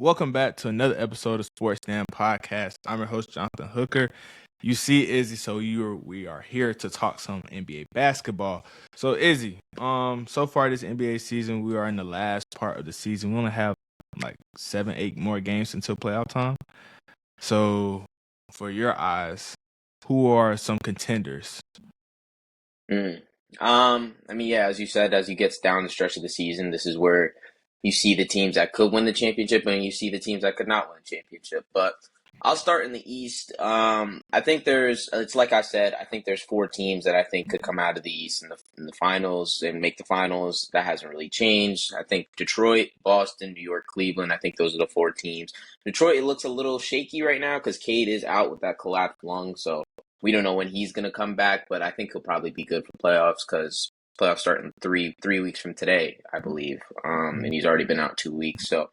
Welcome back to another episode of Sports Stand Podcast. I'm your host, Jonathan Hooker. You see Izzy, so we are here to talk some NBA basketball. So Izzy, so far this NBA season, we are in the last part of the season. We only have like 7, 8 more games until playoff time. So for your eyes, who are some contenders? Mm. Yeah, as you said, as you get down the stretch of the season, this is where you see the teams that could win the championship and you see the teams that could not win the championship. But I'll start in the East. I think it's like I said, I think there's four teams that I think could come out of the East in the finals and make the finals. That hasn't really changed. I think Detroit, Boston, New York, Cleveland. I think those are the four teams. Detroit, it looks a little shaky right now because Cade is out with that collapsed lung, so we don't know when he's going to come back, but I think he'll probably be good for playoffs because playoffs start in three weeks from today, I believe. And he's already been out 2 weeks, so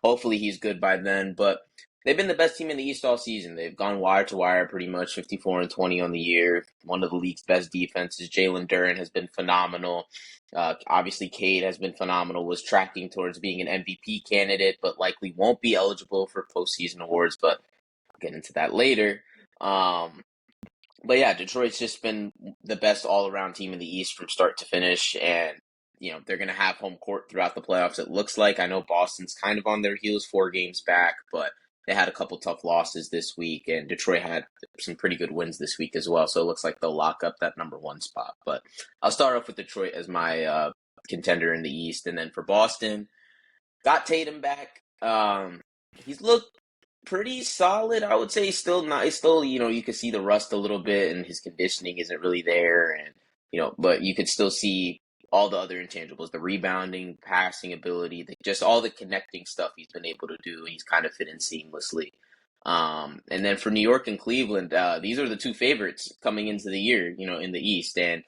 hopefully he's good by then. But they've been the best team in the East all season. They've gone wire to wire pretty much, 54-20 on the year. One of the league's best defenses. Jalen Duren has been phenomenal. Obviously, Cade has been phenomenal. Was tracking towards being an MVP candidate, but likely won't be eligible for postseason awards. But I'll get into that later. But yeah, Detroit's just been the best all-around team in the East from start to finish, and they're going to have home court throughout the playoffs. It looks like. I know Boston's kind of on their heels, 4 games back, but they had a couple tough losses this week, and Detroit had some pretty good wins this week as well. So it looks like they'll lock up that number one spot. But I'll start off with Detroit as my contender in the East, and then for Boston, got Tatum back. He's looked pretty solid. I would say he's still not. He's still, you could see the rust a little bit, and his conditioning isn't really there, and but you could still see all the other intangibles: the rebounding, passing ability, just all the connecting stuff he's been able to do, and he's kind of fit in seamlessly. And then for New York and Cleveland, these are the two favorites coming into the year, in the East, and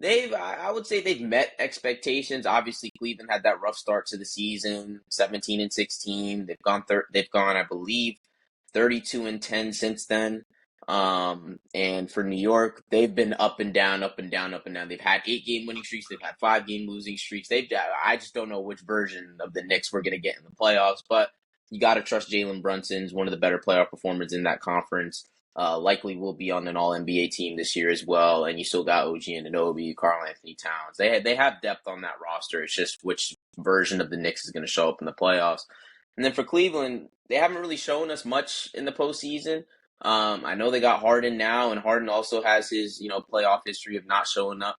I would say they've met expectations. Obviously, Cleveland had that rough start to the season, 17-16. They've gone, I believe, 32-10 since then. And for New York, they've been up and down, up and down, up and down. They've had 8-game winning streaks. They've had 5-game losing streaks. I just don't know which version of the Knicks we're going to get in the playoffs, but you got to trust Jalen Brunson's one of the better playoff performers in that conference. Likely will be on an All NBA team this year as well, and you still got OG Anunoby, Karl Anthony Towns. They have depth on that roster. It's just which version of the Knicks is going to show up in the playoffs. And then for Cleveland, they haven't really shown us much in the postseason. I know they got Harden now, and Harden also has his playoff history of not showing up.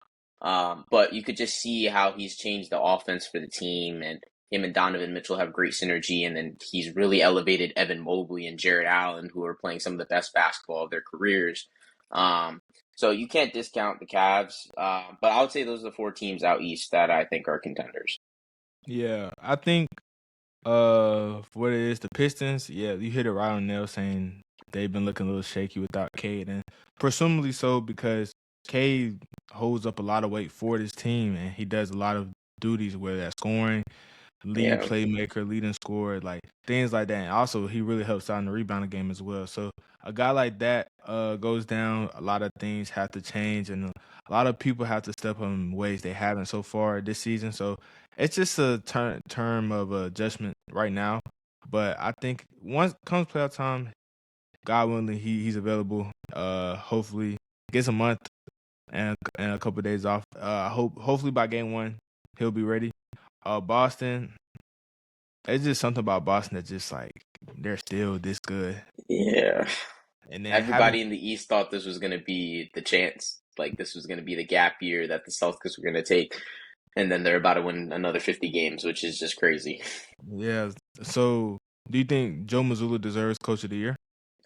But you could just see how he's changed the offense for the team, and him and Donovan Mitchell have great synergy, and then he's really elevated Evan Mobley and Jared Allen, who are playing some of the best basketball of their careers. So you can't discount the Cavs, but I would say those are the four teams out east that I think are contenders. Yeah, I think for what it is, the Pistons, yeah, you hit it right on the nail saying they've been looking a little shaky without Cade, and presumably so because Cade holds up a lot of weight for this team, and he does a lot of duties, whether that's scoring, lead Yeah. playmaker, leading scorer, like things like that. And also, he really helps out in the rebounding game as well. So a guy like that goes down. A lot of things have to change, and a lot of people have to step up in ways they haven't so far this season. So it's just a term of adjustment right now. But I think once comes playoff time, God willing, he's available. Hopefully, gets a month and a couple of days off. Hopefully by game one he'll be ready. Boston, it's just something about Boston that just like they're still this good, Yeah. and then having Everybody in the East thought this was going to be the chance. Like, this was going to be the gap year that the Celtics were going to take. And then they're about to win another 50 games, which is just crazy. yeah. So, do you think Joe Mazzulla deserves Coach of the Year?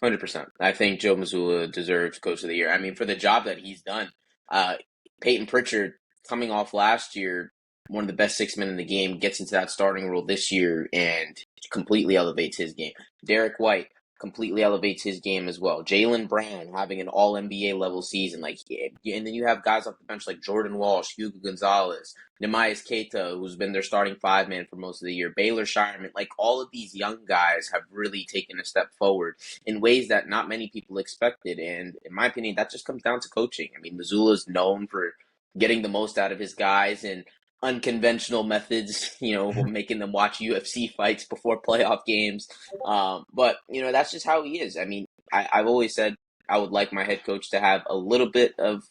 100%. I think Joe Mazzulla deserves Coach of the Year. I mean, for the job that he's done, uh, Peyton Pritchard, coming off last year, one of the best six men in the game, gets into that starting role this year and completely elevates his game. Derek White completely elevates his game as well. Jaylen Brown having an All NBA level season, and then you have guys off the bench like Jordan Walsh, Hugo Gonzalez, Nehemias Keita, who's been their starting five man for most of the year, Baylor Shireman. Like, all of these young guys have really taken a step forward in ways that not many people expected. And in my opinion, that just comes down to coaching. I mean, Missoula's known for getting the most out of his guys, and unconventional methods, making them watch UFC fights before playoff games. But that's just how he is. I mean, I've always said I would like my head coach to have a little bit of,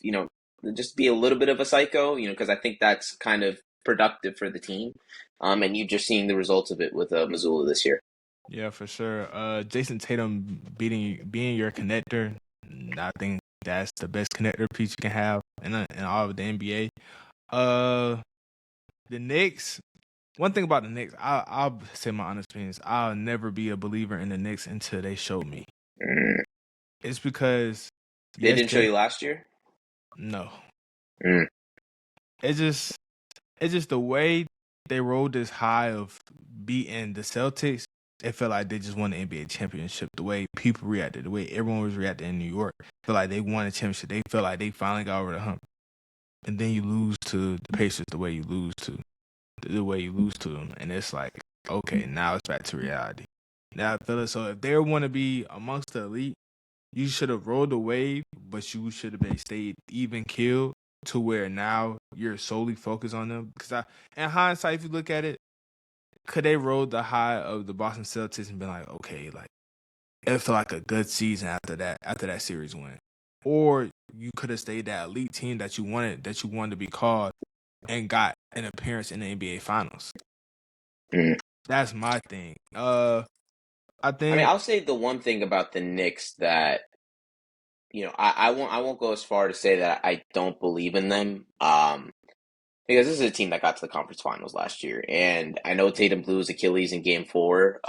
just be a little bit of a psycho, because I think that's kind of productive for the team. And you're just seeing the results of it with Missoula this year. Yeah, for sure. Jason Tatum being your connector, I think that's the best connector piece you can have in all of the NBA. The Knicks. One thing about the Knicks, I'll say my honest opinions. I'll never be a believer in the Knicks until they show me. Mm. It's because They yes, didn't show you last year? no. Mm. It's just the way they rode this high of beating the Celtics. It felt like they just won the NBA championship. The way people reacted, the way everyone was reacting in New York, felt like they won a championship. They felt like they finally got over the hump. And then you lose to the Pacers the way you lose to them, and it's like, okay, now it's back to reality. Now I feel it. So if they want to be amongst the elite, you should have rolled the wave, but you should have stayed even killed to where now you're solely focused on them. Because in hindsight, if you look at it, could they roll the high of the Boston Celtics and been like, okay, like it felt like a good season after that series win, or you could have stayed that elite team that you wanted to be called and got an appearance in the NBA Finals. Mm. That's my thing. I I mean, think I'll say the one thing about the Knicks that I won't go as far to say that I don't believe in them. Because this is a team that got to the conference finals last year, and I know Tatum blew his Achilles in Game 4,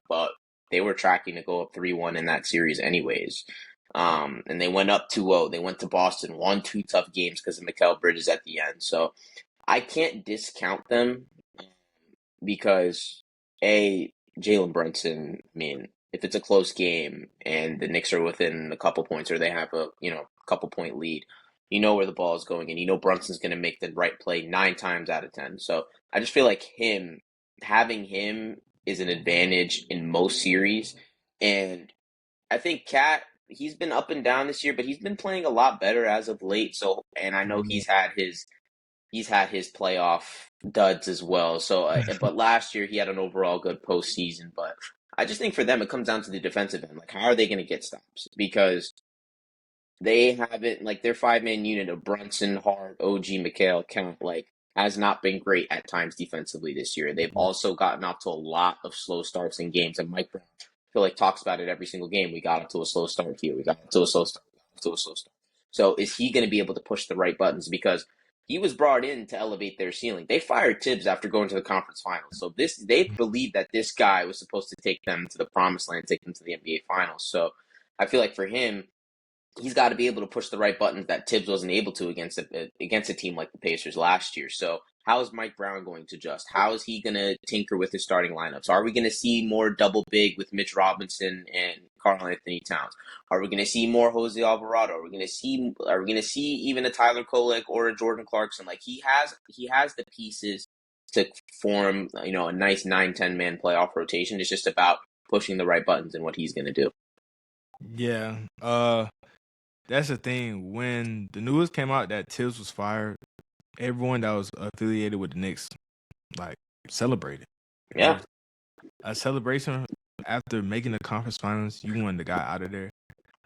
but they were tracking to go up 3-1 in that series anyways. And they went up 2-0. They went to Boston, won two tough games because of Mikal Bridges at the end. So I can't discount them because Jalen Brunson. I mean, if it's a close game and the Knicks are within a couple points or they have a couple point lead, you know where the ball is going and you know Brunson's going to make the right play 9 times out of 10. So I just feel like having him is an advantage in most series, and I think Cat. He's been up and down this year, but he's been playing a lot better as of late. So, and I know he's had his playoff duds as well. So, but last year he had an overall good postseason. But I just think for them it comes down to the defensive end. Like, how are they going to get stops? Because they haven't, like, their 5-man unit of Brunson, Hart, OG, McHale, Count, like, has not been great at times defensively this year. They've also gotten off to a lot of slow starts in games, and Mike Brown, I feel like, talks about it every single game. We got into a slow start here. We got into a slow start. We got into a slow start. So is he going to be able to push the right buttons? Because he was brought in to elevate their ceiling. They fired Tibbs after going to the conference finals. So they believed that this guy was supposed to take them to the promised land, take them to the NBA finals. So I feel like for him, he's got to be able to push the right buttons that Tibbs wasn't able to against a team like the Pacers last year. So how is Mike Brown going to adjust? How is he going to tinker with his starting lineups? Are we going to see more double big with Mitch Robinson and Karl Anthony Towns? Are we going to see more Jose Alvarado? Are we going to see even a Tyler Kolek or a Jordan Clarkson? Like, he has the pieces to form, a nice 9-10 man playoff rotation. It's just about pushing the right buttons and what he's going to do. yeah. That's the thing. When the news came out that Tibbs was fired, everyone that was affiliated with the Knicks like celebrated. Yeah. A celebration after making the conference finals, you wanted the guy out of there.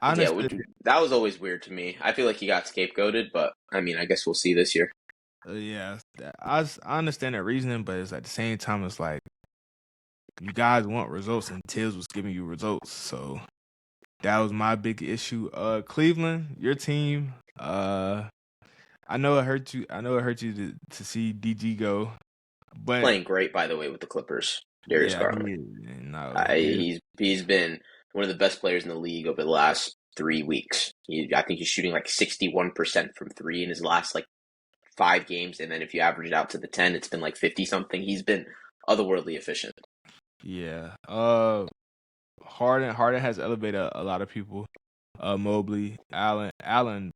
I Yeah, understood. that was always weird to me. I feel like he got scapegoated, but I mean, I guess we'll see this year. Yeah, I understand that reasoning, but it's at the same time, it's like you guys want results, and Tibbs was giving you results, so that was my big issue. Cleveland, your team. I know it hurt you. I know it hurt you to see DG go, but Playing great, by the way, with the Clippers, Darius yeah, Garland. he is. He's been one of the best players in the league over the last 3 weeks. I think he's shooting like 61% from three in his last like 5 games, and then if you average it out to the 10, it's been like 50 something. He's been otherworldly efficient. Yeah. Harden has elevated a lot of people. Mobley, Allen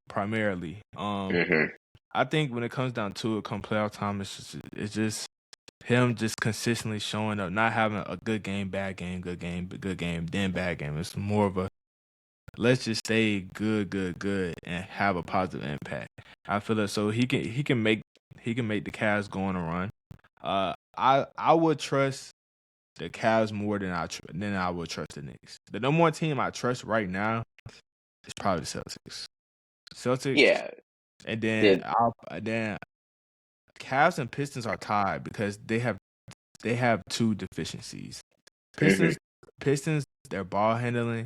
primarily. Mm-hmm. I think when it comes down to it, come playoff time, it's just him just consistently showing up, not having a good game, bad game, good game, good game, then bad game. It's more of a let's just stay good, and have a positive impact. I feel that so he can make He can make the Cavs go on a run. I would trust the Cavs more than I would trust the Knicks. The number one team I trust right now is probably the Celtics. Celtics, Yeah, and the then Cavs and Pistons are tied because they have two deficiencies. mhm. Pistons Pistons their ball handling.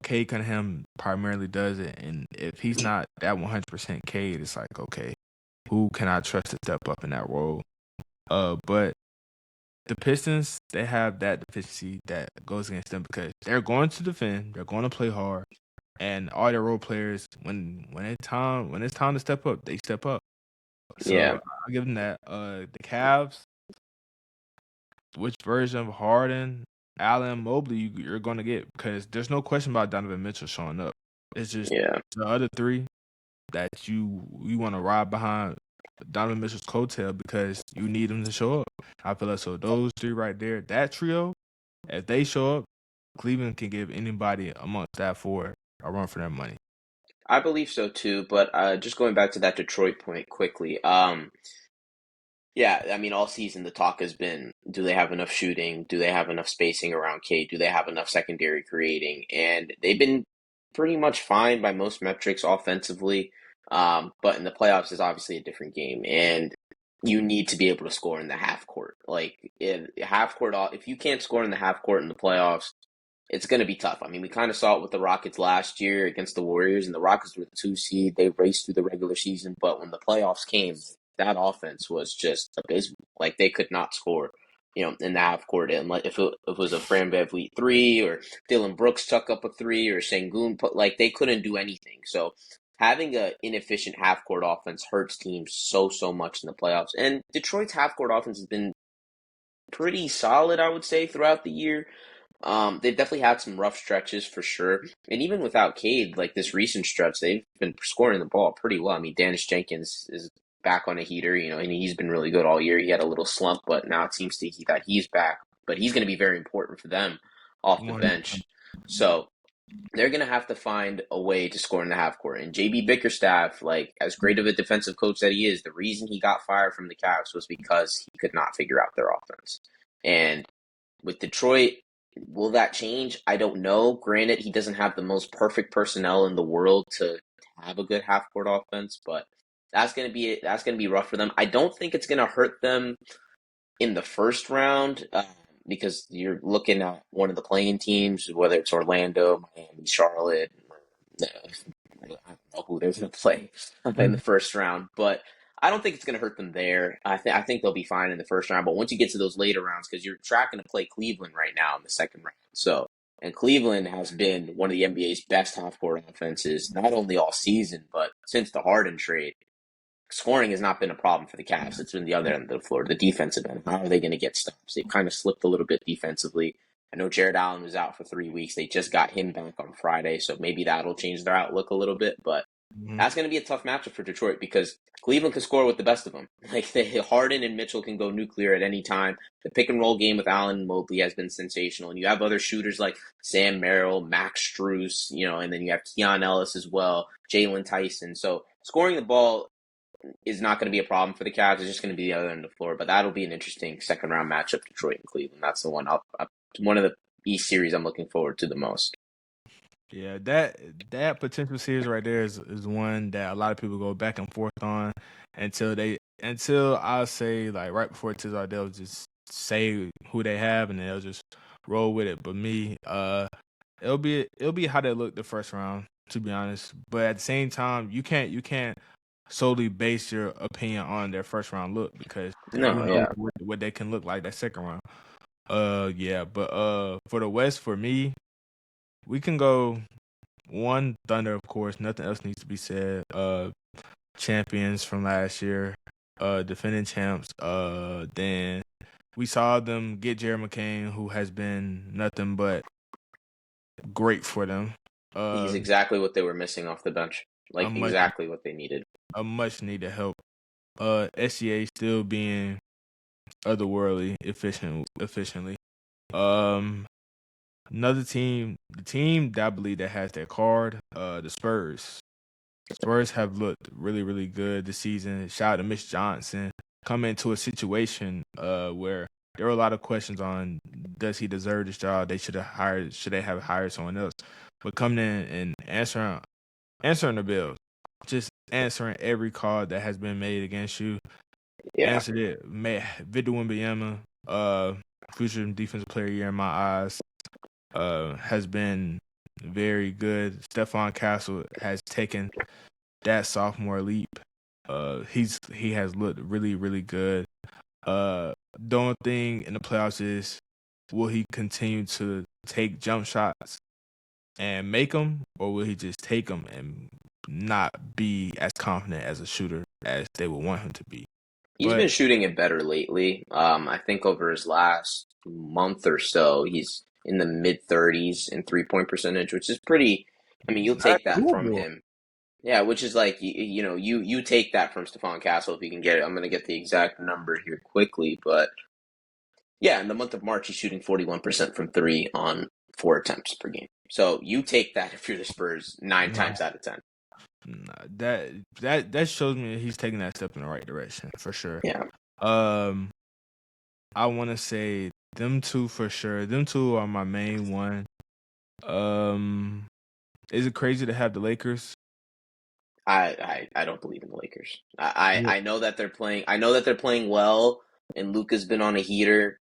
Cade Cunningham primarily does it, and if he's not that 100% Cade, it's like okay, who can I trust to step up in that role? But the Pistons, they have that deficiency that goes against them because they're going to defend, they're going to play hard, and all their role players, when it's time to step up, they step up. So Yeah. I'll give them that. The Cavs, which version of Harden, Allen, Mobley you're going to get because there's no question about Donovan Mitchell showing up. It's just Yeah. the other three that you want to ride behind Donovan Mitchell's coattail because you need him to show up. I feel like so those three right there, that trio, if they show up, Cleveland can give anybody amongst that four a run for their money. I believe so too, but just going back to that Detroit point quickly. Yeah, I mean, all season the talk has been, do they have enough shooting? Do they have enough spacing around Kate? Do they have enough secondary creating? And they've been pretty much fine by most metrics offensively. But in the playoffs is obviously a different game, and you need to be able to score in the half court. Like in half court, if you can't score in the half court in the playoffs, it's going to be tough. I mean, we kind of saw it with the Rockets last year against the Warriors, and the Rockets were the 2 seed. They raced through the regular season, but when the playoffs came, that offense was just abysmal. Like they could not score, in the half court. And like if it was a Fran VanVleet three or Dylan Brooks tuck up a three or Sengun put like they couldn't do anything. So having a inefficient half court offense hurts teams so much in the playoffs. And Detroit's half court offense has been pretty solid, I would say, throughout the year. They've definitely had some rough stretches for sure. And even without Cade, like this recent stretch, they've been scoring the ball pretty well. I mean, Dennis Jenkins is back on a heater, and he's been really good all year. He had a little slump, but now it seems that he's back. But he's going to be very important for them off the 100%. bench. So they're going to have to find a way to score in the half court. And JB Bickerstaff, like as great of a defensive coach that he is, the reason he got fired from the Cavs was because he could not figure out their offense. And with Detroit, will that change? I don't know. Granted, he doesn't have the most perfect personnel in the world to have a good half court offense, but that's gonna be rough for them. I don't think it's gonna hurt them in the first round because you're looking at one of the playing teams, whether it's Orlando, Miami, Charlotte. I don't know who they're going to play in the first round, but I don't think it's going to hurt them there. I think they'll be fine in the first round. But once you get to those later rounds, because you're tracking to play Cleveland right now in the second round, so and Cleveland has been one of the NBA's best half court offenses, not only all season but since the Harden trade. Scoring has not been a problem for the Cavs. It's been the other end of the floor, the defensive end. How are they going to get stops? They've kind of slipped a little bit defensively. I know Jared Allen was out for 3 weeks. They just got him back on Friday, so maybe that'll change their outlook a little bit. But Mhm. that's going to be a tough matchup for Detroit because Cleveland can score with the best of them. Like Harden and Mitchell can go nuclear at any time. The pick and roll game with Allen and Mobley has been sensational, and you have other shooters like Sam Merrill, Max Strus, and then you have Keon Ellis as well, Jalen Tyson. So scoring the ball is not going to be a problem for the Cavs. It's just going to be the other end of the floor. But that'll be an interesting second round matchup, Detroit and Cleveland. That's the one of the East series I'm looking forward to the most. Yeah, that potential series right there is one that a lot of people go back and forth on until I'll say like right before it out, they'll just say who they have and they'll just roll with it. But me, it'll be how they look the first round, to be honest. But at the same time, you can't solely base your opinion on their first round look because you No, know yeah. what they can look like that second round. Yeah, but for the West, for me, we can go one Thunder, of course. Nothing else needs to be said. Champions from last year, defending champs. Then we saw them get Jerry McCain, who has been nothing but great for them. He's Uh, exactly what they were missing off the bench. a Like much exactly what they needed. a much needed help. SCA still being otherworldly efficiently. Um, Another team, the team that I believe that has their card, the Spurs. Spurs have looked really, really good this season. Shout out to Mitch Johnson coming into a situation where there were a lot of questions on does he deserve this job? Should they have hired someone else? But coming in and answering the bills, just answering every call that has been made against you. Yeah. Answered it. Victor Wembanyama, future defensive player of the year in my eyes, has been very good. Stephon Castle has taken that sophomore leap. He has looked really, really good. The only thing in the playoffs is will he continue to take jump shots and make them, or will he just take them and not be as confident as a shooter as they would want him to be? He's But been shooting it better lately. I think over his last month or so, he's in the mid 30s in 3-point percentage, which is pretty. I mean, you'll that's take that from doable. him. Yeah, which is like you take that from Stephon Castle if you can get it. I'm gonna get the exact number here quickly, but yeah, in the month of March, he's shooting 41% from three on 4 attempts per game. So you take that if you're the Spurs nine Nah, times out of 10. nah, that shows me that he's taking that step in the right direction for sure. Yeah. Um, I want to say them two for sure. Them two are my main one. Um, is it crazy to have the Lakers? I don't believe in the Lakers. I, Yeah, I know that they're playing. I know that they're playing well, and Luka's been on a heater.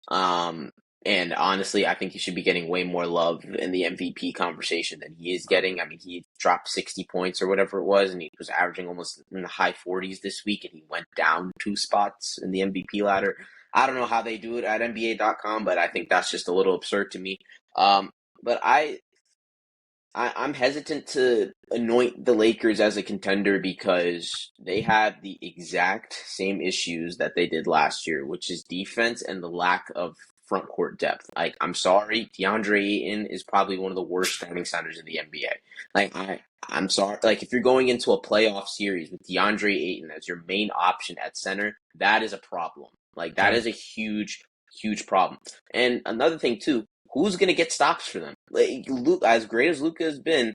Um, and honestly, I think he should be getting way more love in the MVP conversation than he is getting. I mean, he dropped 60 points or whatever it was, and he was averaging almost in the high 40s this week, and he went down 2 spots in the MVP ladder. I don't know how they do it at NBA.com, but I think that's just a little absurd to me. But I'm hesitant to anoint the Lakers as a contender because they have the exact same issues that they did last year, which is defense and the lack of front court depth. Like, I'm sorry, DeAndre Ayton is probably one of the worst starting centers in the NBA. Like, I'm sorry. Like, if you're going into a playoff series with DeAndre Ayton as your main option at center, that is a problem. Like, that yeah. is a huge, huge problem. And another thing too, who's going to get stops for them? Like, Luke, as great as Luka has been,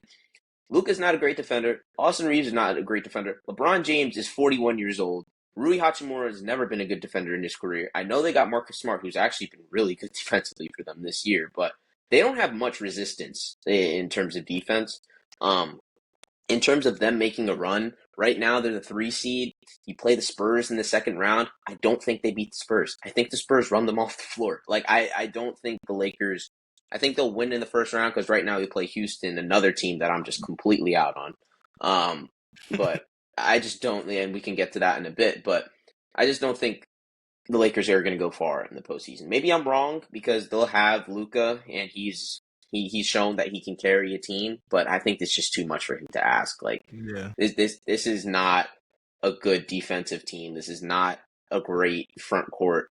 Luka's not a great defender. Austin Reeves is not a great defender. LeBron James is 41 years old. Rui Hachimura has never been a good defender in his career. I know they got Marcus Smart, who's actually been really good defensively for them this year, but they don't have much resistance in terms of defense. Um, in terms of them making a run, right now they're the 3 seed. You play the Spurs in the second round. I don't think they beat the Spurs. I think the Spurs run them off the floor. Like, I don't think the Lakers. I think they'll win in the first round because right now we play Houston, another team that I'm just completely out on. But I just don't, and we can get to that in a bit. But I just don't think the Lakers are going to go far in the postseason. Maybe I'm wrong because they'll have Luka, and he's shown that he can carry a team. But I think it's just too much for him to ask. Like, Yeah. this is not a good defensive team. This is not a great front court.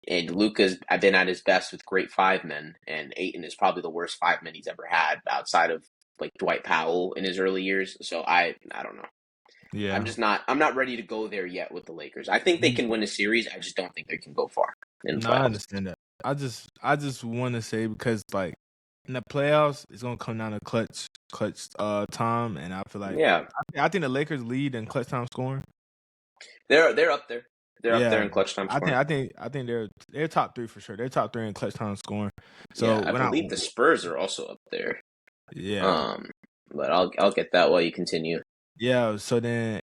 And Luka's been at his best with great 5 men, and Ayton is probably the worst 5 men he's ever had outside of like Dwight Powell in his early years. So I don't know. Yeah. I'm not ready to go there yet with the Lakers. I think they can win a series. I just don't think they can go far in the No, I playoffs. understand that. I just want to say because like in the playoffs, it's gonna come down to clutch time, and I feel like Yeah, I think the Lakers lead in clutch time scoring. they're up there. They're up there Yeah, in clutch time I think scoring. I think I think they're top three for sure. They're top three in clutch time scoring. Yeah, So I when I believe the Spurs are also up there. yeah Um, but I'll get that while you continue. yeah, so then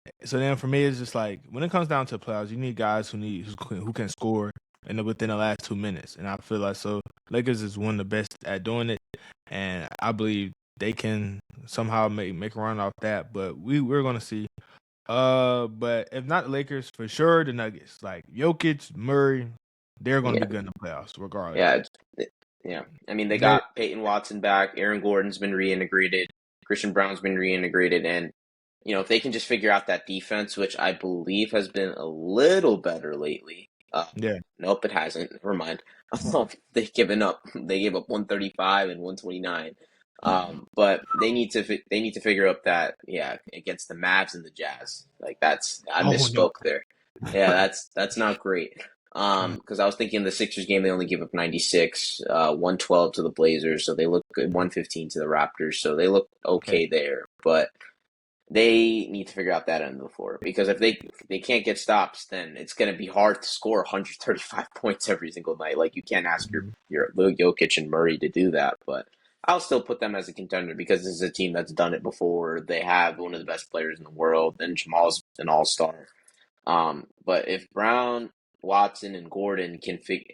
for me it's just like when it comes down to playoffs, you need guys who can score within the last 2 minutes, and I feel like so Lakers is one of the best at doing it, and I believe they can somehow make a run off that. But we're gonna see. But if not the Lakers, for sure the Nuggets. Like Jokic, Murray, they're gonna be Yeah, good in the playoffs regardless. yeah, yeah. I mean, they They got Peyton Watson back. Aaron Gordon's been reintegrated. Christian Brown's been reintegrated, and if they can just figure out that defense, which I believe has been a little better lately. yeah. Nope, it hasn't. Never mind. They've given up. They gave up 135 and 129. But they need to figure out that, yeah, against the Mavs and the Jazz. Like, that's, I Oh no. misspoke there. Yeah, that's not great. Because I was thinking the Sixers game they only gave up 96, 112 to the Blazers, so they look good. 115 to the Raptors, so they look Okay. okay there. But they need to figure out that end of the floor, because if they can't get stops, then it's going to be hard to score 135 points every single night. Like, you can't ask your Jokic and Murray to do that, but I'll still put them as a contender because this is a team that's done it before. They have one of the best players in the world, and Jamal's an all-star. But if Brown, Watson, and Gordon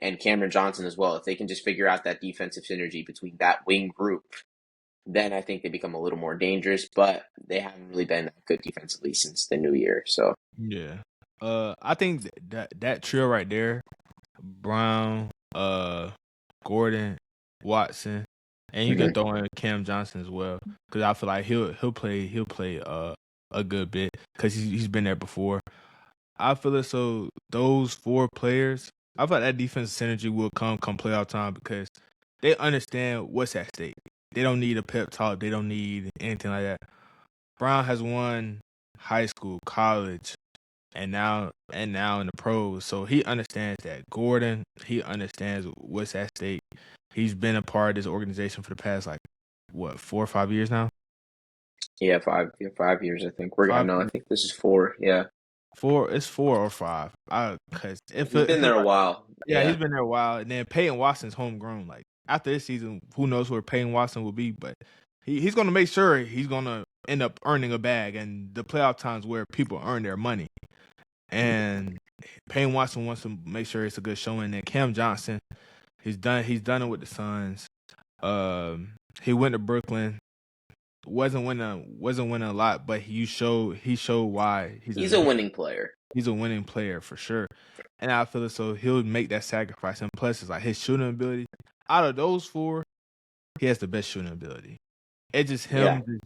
and Cameron Johnson as well, if they can just figure out that defensive synergy between that wing group, then I think they become a little more dangerous. But they haven't really been that good defensively since the new year. So Yeah. I think that trio right there, Brown, Gordon, Watson, and you can throw in Cam Johnson as well, because I feel like he'll play a good bit because he's been there before. I feel it. So those four players, I feel like that defensive synergy will come playoff time because they understand what's at stake. They don't need a pep talk. They don't need anything like that. Brown has won high school, college, and now in the pros. So he understands that. Gordon, he understands what's at stake. He's been a part of this organization for the past, like, what, 4 or 5 years now? yeah, 5 years. I think we're Five no, I years? think this is 4. Yeah, Four. It's 4 or 5. Cause he's it been there feels a like, while. yeah, he's Yeah, been there a while. And then Peyton Watson's homegrown. Like, after this season, who knows where Peyton Watson will be? But he's gonna make sure he's gonna end up earning a bag. And the playoff times where people earn their money. And Payne Watson wants to make sure it's a good showing. And Cam Johnson, he's done it with the Suns. He went to Brooklyn. Wasn't winning a lot, but he showed why he's a winning player. he's a winning player for sure. And I feel as so he'll make that sacrifice. And plus, it's like his shooting ability. Out of those four, he has the best shooting ability. It's just Yeah, him just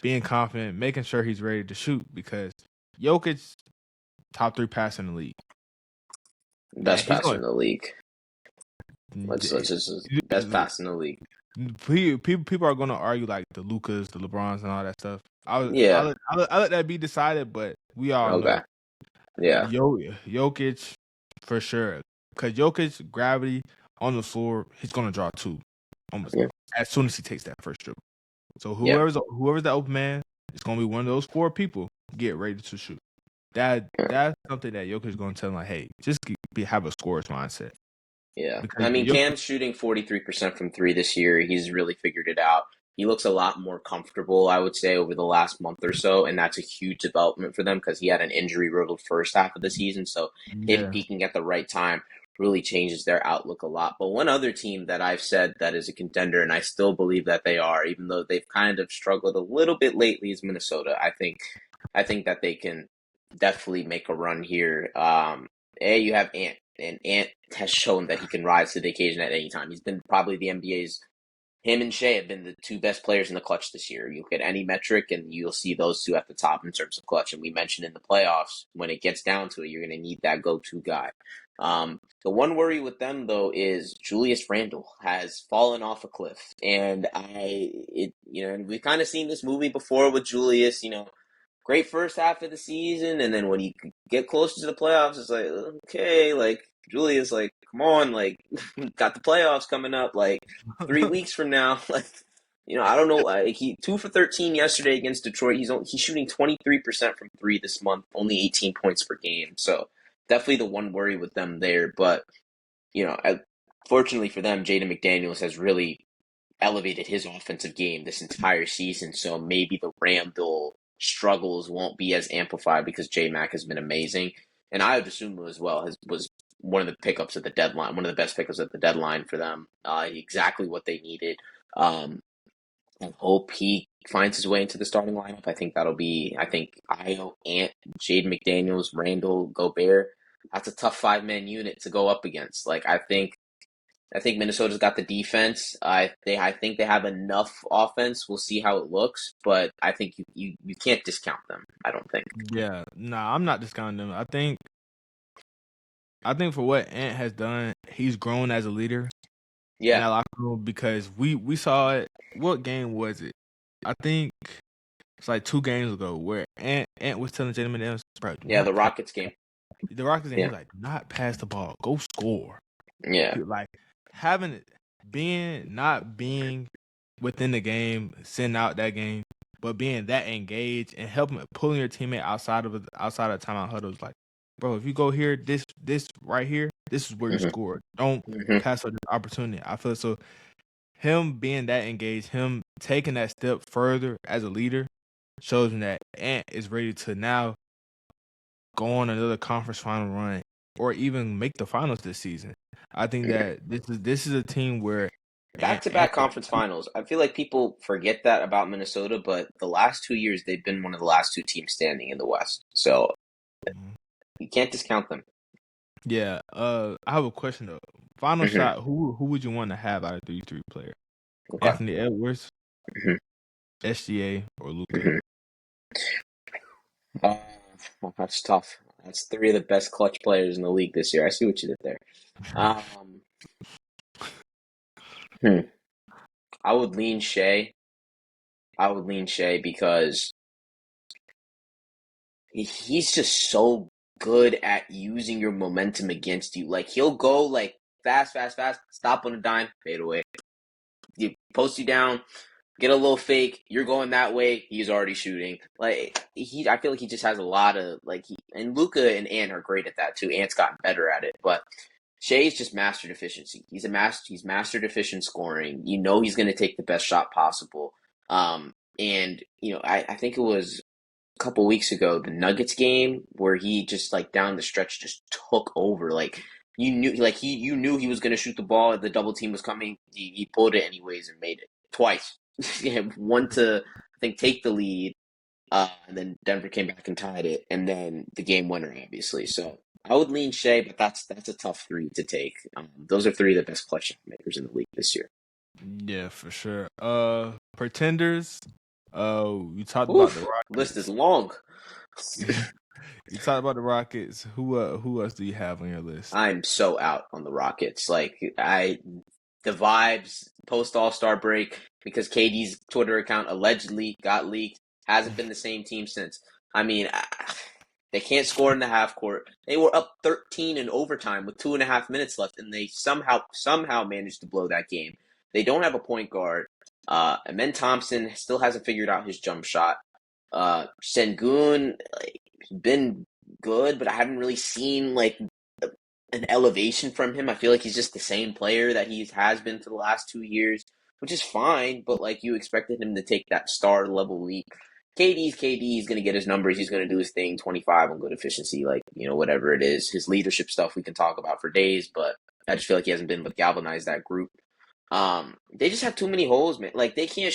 being confident, making sure he's ready to shoot because Jokic top 3 passer in the league. And best he's passer going in the league. Let's just best to pass in the league. people are going to argue like the Lucas, the LeBrons, and all that stuff. Yeah. I let that be decided, but we all know Okay. Yeah. Jokic for sure. Because Jokic gravity on the floor, he's going to draw two almost Yeah. as soon as he takes that first dribble. So Yeah. whoever's that open man, it's going to be one of those four people get ready to shoot. That's something that Jokic is going to tell him, like, hey, just have a scorer's mindset. Yeah. Because I mean, Jokic, Cam's shooting 43% from three this year. He's really figured it out. He looks a lot more comfortable, I would say, over the last month or so, and that's a huge development for them because he had an injury-riddled first half of the season. So him yeah. peaking at the right time really changes their outlook a lot. But one other team that I've said that is a contender, and I still believe that they are, even though they've kind of struggled a little bit lately, is Minnesota. I think that they can definitely make a run here. You have Ant, and Ant has shown that he can rise to the occasion at any time. He's been probably the NBA's. Him and Shea have been the two best players in the clutch this year. You look at any metric, and you'll see those two at the top in terms of clutch. And we mentioned in the playoffs, when it gets down to it, you're going to need that go-to guy. The one worry with them, though, is Julius Randle has fallen off a cliff, and we've kind of seen this movie before with Julius. Great first half of the season, and then when you get closer to the playoffs, it's like, okay, like, Julius, like, come on, like, got the playoffs coming up, like, 3 weeks from now. Like, I don't know. Like, he 2 for 13 yesterday against Detroit. He's shooting 23% from three this month, only 18 points per game. So definitely the one worry with them there. But fortunately for them, Jaden McDaniels has really elevated his offensive game this entire season. So maybe the Randall struggles won't be as amplified because J Mac has been amazing. And I would assume as well was one of the pickups at the deadline, one of the best pickups at the deadline for them. Exactly what they needed. I hope he finds his way into the starting lineup. I think Io, Ant, Jade McDaniels, Randall, Gobert. That's a tough 5-man unit to go up against. Like, I think Minnesota's got the defense. I think they have enough offense. We'll see how it looks, but I think you can't discount them. I don't think. Yeah, nah, I'm not discounting them. I think for what Ant has done, he's grown as a leader in Yeah, that locker room because we saw it. What game was it? I think it's like 2 games ago where Ant was telling Jaden McDaniels, bro, do yeah. not The pass Rockets game. the Rockets, and he Yeah, was like, do not pass the ball, go score. yeah, Like having not being within the game, sitting out that game. but being that engaged and helping pulling your teammate outside of timeout huddles, like, bro, if you go here, this right here, this is where you Mm-hmm. score. Don't Mm-hmm. pass up this opportunity. I feel so. Him being that engaged, him taking that step further as a leader, shows me that Ant is ready to now go on another conference final run or even make the finals this season. I think that this is a team where Ant, Back-to-back conference finals. I feel like people forget that about Minnesota, but the last 2 years they've been one of the last two teams standing in the West. So you can't discount them. yeah. I have a question though. Final Mm-hmm. shot. Who would you want to have out of 3-3 player? Okay. Anthony Edwards, Mm-hmm. SGA, or Luca? Mm-hmm. That's tough. That's three of the best clutch players in the league this year. I see what you did there. Um, hmm. I would lean Shea. Because he's just so good at using your momentum against you. Like he'll go like fast, fast, fast, stop on a dime, fade away. You post you down, get a little fake. You're going that way. He's already shooting. I feel like he just has a lot of and Luca and Ant are great at that too. Ant's gotten better at it, but Shea's just mastered efficiency. He's mastered efficient scoring. You know he's going to take the best shot possible. And I think it was a couple weeks ago, the Nuggets game where he just down the stretch just took over. You knew he was going to shoot the ball. The double team was coming. He pulled it anyways and made it twice. One to I think take the lead, and then Denver came back and tied it, and then the game winner, obviously. So I would lean Shea, but that's a tough three to take. Those are three of the best clutch shot makers in the league this year. Yeah, for sure. Pretenders. You talked about the Oof, list is Rockets. long. You talked about the Rockets. Who else do you have on your list? I'm so out on the Rockets. The vibes post All-Star break because KD's Twitter account allegedly got leaked. Hasn't been the same team since. I mean, they can't score in the half court. They were up 13 in overtime with 2.5 minutes left, and they somehow managed to blow that game. They don't have a point guard. Amen Thompson still hasn't figured out his jump shot. Sengun been good, but I haven't really seen an elevation from him. I feel like he's just the same player that he has been for the last 2 years, which is fine, but you expected him to take that star level leap. KD's KD. He's going to get his numbers. He's going to do his thing, 25 on good efficiency, whatever it is. His leadership stuff we can talk about for days, but I just feel like he hasn't been able to galvanize that group. They just have too many holes, man. They can't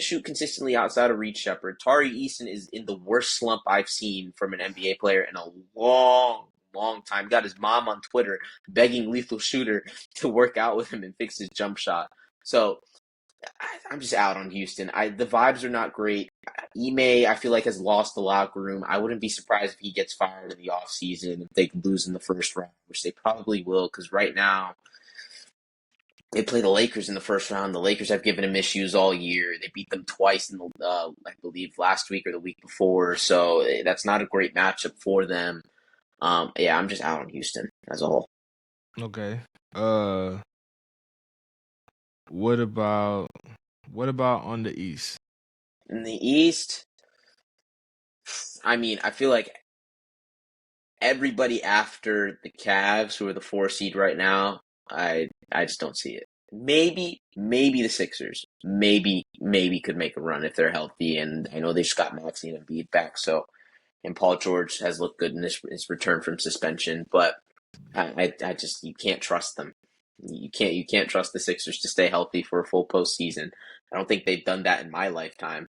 shoot consistently outside of Reed Shepherd. Tari Eason is in the worst slump I've seen from an NBA player in a long time. Got his mom on Twitter begging Lethal Shooter to work out with him and fix his jump shot. So I'm just out on Houston. The vibes are not great. Ime, I feel like, has lost the locker room. I wouldn't be surprised if he gets fired in the offseason if they lose in the first round, which they probably will, because right now they play the Lakers in the first round. The Lakers have given him issues all year. They beat them twice in I believe, last week or the week before. So that's not a great matchup for them. Yeah, I'm just out on Houston as a whole. Okay. What about on the East? In the East, I mean, I feel like everybody after the Cavs, who are the 4 seed right now, I just don't see it. Maybe the Sixers. Maybe could make a run if they're healthy, and I know they just got Maxey and Embiid back, so and Paul George has looked good in his return from suspension, but I just you can't trust them. You can't trust the Sixers to stay healthy for a full postseason. I don't think they've done that in my lifetime.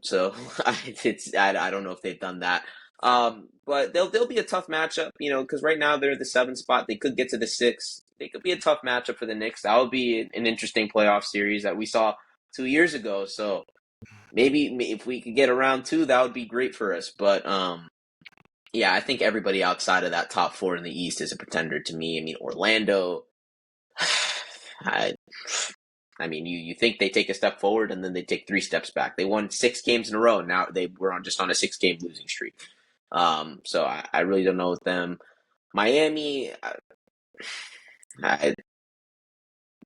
So I don't know if they've done that. But they'll be a tough matchup, because right now they're the 7th spot. They could get to the 6th. They could be a tough matchup for the Knicks. That would be an interesting playoff series that we saw 2 years ago. So maybe if we could get around 2, that would be great for us. But yeah, I think everybody outside of that top 4 in the East is a pretender to me. I mean, Orlando. I mean, you think they take a step forward and then they take 3 steps back. They won 6 games in a row. Now they were just on a 6-game losing streak. So I really don't know with them. Miami,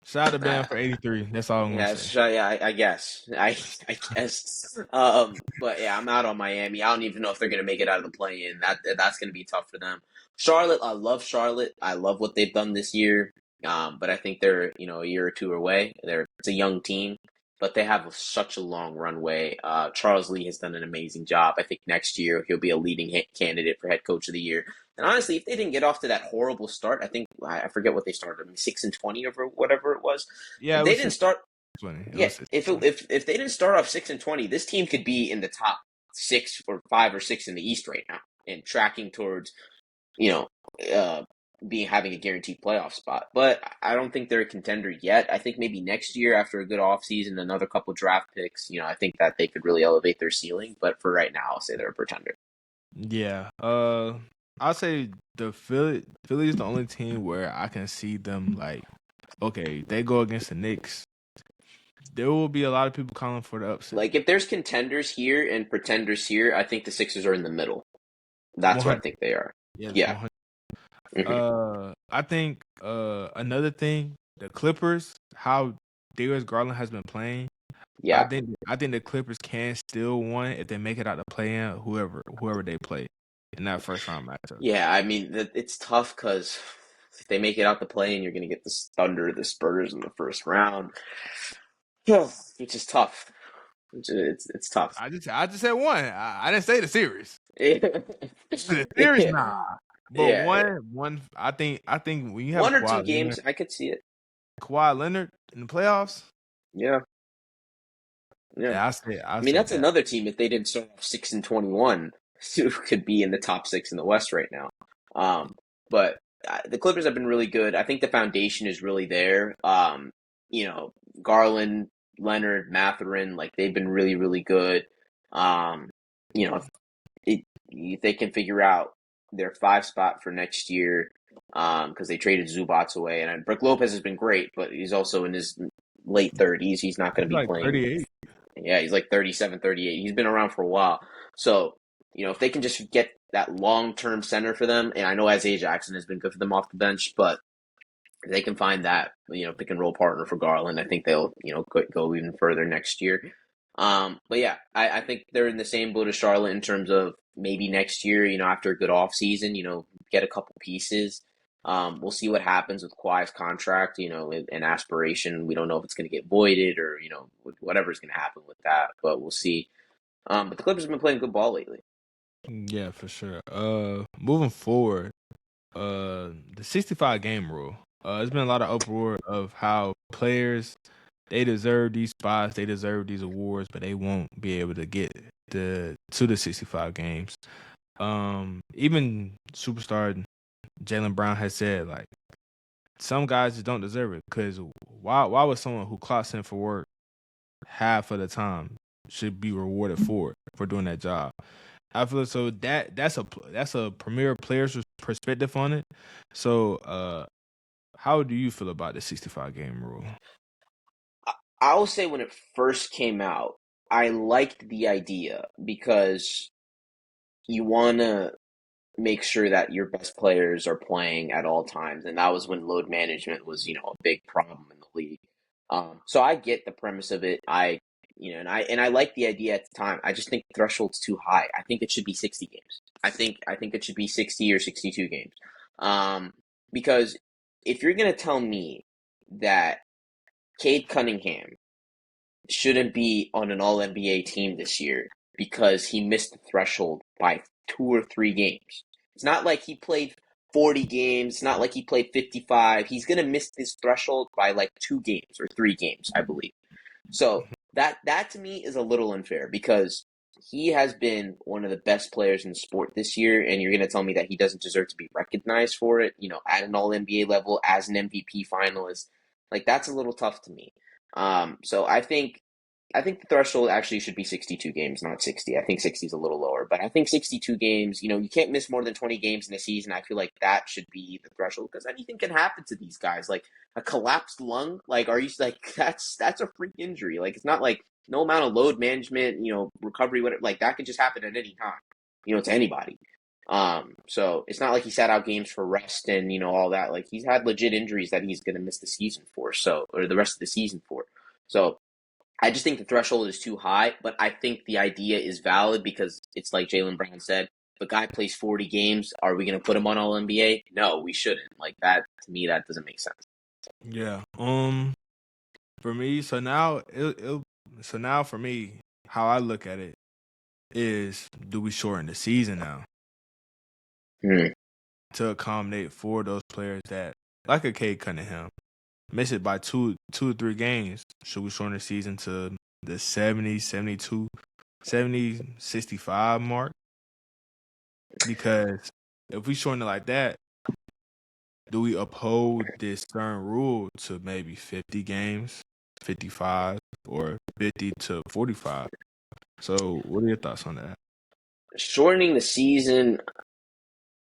Shout out to Bam for 83. That's all I'm gonna Yeah, say. I guess. I guess. But yeah, I'm out on Miami. I don't even know if they're gonna make it out of the play-in. That's gonna be tough for them. Charlotte, I love Charlotte. I love what they've done this year. But I think they're a year or two away. It's a young team, but they have such a long runway. Charles Lee has done an amazing job. I think next year he'll be a leading candidate for head coach of the year. And honestly, if they didn't get off to that horrible start, I think I forget what they started. I mean, 6-20 or whatever it was. Yeah, If it they was didn't start, 620. It yeah, was if 620. if they didn't start off 6-20, this team could be in the top 6 or 5 or 6 in the East right now and tracking towards you know uh, being having a guaranteed playoff spot. But I don't think they're a contender yet. I think maybe next year after a good offseason, another couple draft picks, I think that they could really elevate their ceiling. But for right now, I'll say they're a pretender. Yeah. I'll say the Philly is the only team where I can see them like, okay, they go against the Knicks. There will be a lot of people calling for the upset. Like if there's contenders here and pretenders here, I think the Sixers are in the middle. That's where I 100. think they are. Yes, Yeah. 100. Hmm. I think another thing, the Clippers, how Darius Garland has been playing. Yeah. I think the Clippers can still win if they make it out to play in whoever they play in that first round matchup. Yeah, I mean, it's tough because if they make it out the play and you're going to get the Thunder, the Spurs in the first round, which is tough. It's tough. I just said one. I didn't say the series. Yeah. The series, nah. But Yeah. one. I think when you have One or two games, I could see it. Kawhi Leonard in the playoffs, Yeah. Yeah. yeah, I I mean, say that's that. another team. If they didn't start off 6-21, who could be in the top 6 in the West right now. But the Clippers have been really good. I think the foundation is really there. You know, Garland, Leonard, Mathurin, like they've been really, really good. Um, if they can figure out their 5 spot for next year, because they traded Zubats away, and Brook Lopez has been great, but he's also in his late 30s. He's not going He's to be like playing. 38. Yeah, he's like 37, 38. He's been around for a while. So, if they can just get that long-term center for them, and I know Isaiah Jackson has been good for them off the bench, but if they can find that, pick and roll partner for Garland, I think they'll, go even further next year. But yeah, I think they're in the same boat as Charlotte in terms of maybe next year, after a good off season, get a couple pieces. We'll see what happens with Kawhi's contract, and aspiration. We don't know if it's going to get voided or, whatever's going to happen with that, but we'll see. But the Clippers have been playing good ball lately. Yeah, for sure. Moving forward, the 65 game rule. There's been a lot of uproar of how players they deserve these spots, they deserve these awards, but they won't be able to get to the 65 games. Even superstar Jalen Brown has said like some guys just don't deserve it because why would someone who clocks in for work half of the time should be rewarded for doing that job? I feel so that's a premier player's perspective on it. So, how do you feel about the 65 game rule? I will say when it first came out, I liked the idea because you want to make sure that your best players are playing at all times, and that was when load management was, a big problem in the league. So I get the premise of it. And I like the idea at the time. I just think the threshold's too high. I think it should be 60 games. I think it should be 60 or 62 games. Because if you're gonna tell me that Cade Cunningham shouldn't be on an All NBA team this year because he missed the threshold by 2 or 3 games. It's not like he played 40 games. It's not like he played 55. He's going to miss his threshold by like 2 games or 3 games, I believe. So that to me is a little unfair because he has been one of the best players in the sport this year, and you're going to tell me that he doesn't deserve to be recognized for it, at an All NBA level as an MVP finalist. Like that's a little tough to me. So I think the threshold actually should be 62 games, not 60. I think 60 is a little lower, but I think 62 games, you can't miss more than 20 games in a season. I feel like that should be the threshold because anything can happen to these guys. Like a collapsed lung, like are you like that's a freak injury. Like it's not like no amount of load management, recovery, whatever, like that could just happen at any time, to anybody. So it's not like he sat out games for rest and all that. Like he's had legit injuries that he's gonna miss the season for, or the rest of the season for. So I just think the threshold is too high, but I think the idea is valid because it's like Jaylen Brown said. If a guy plays 40 games, are we going to put him on All NBA? No, we shouldn't. Like that, to me, that doesn't make sense. Yeah. For me, so now for me, how I look at it is, do we shorten the season now Hmm. to accommodate for those players that, like a Cade Cunningham, miss it by two or three games? Should we shorten the season to the 70, 72, 70, 65 mark? Because if we shorten it like that, do we uphold this certain rule to maybe 50 games, 55, or 50 to 45? So, what are your thoughts on that? Shortening the season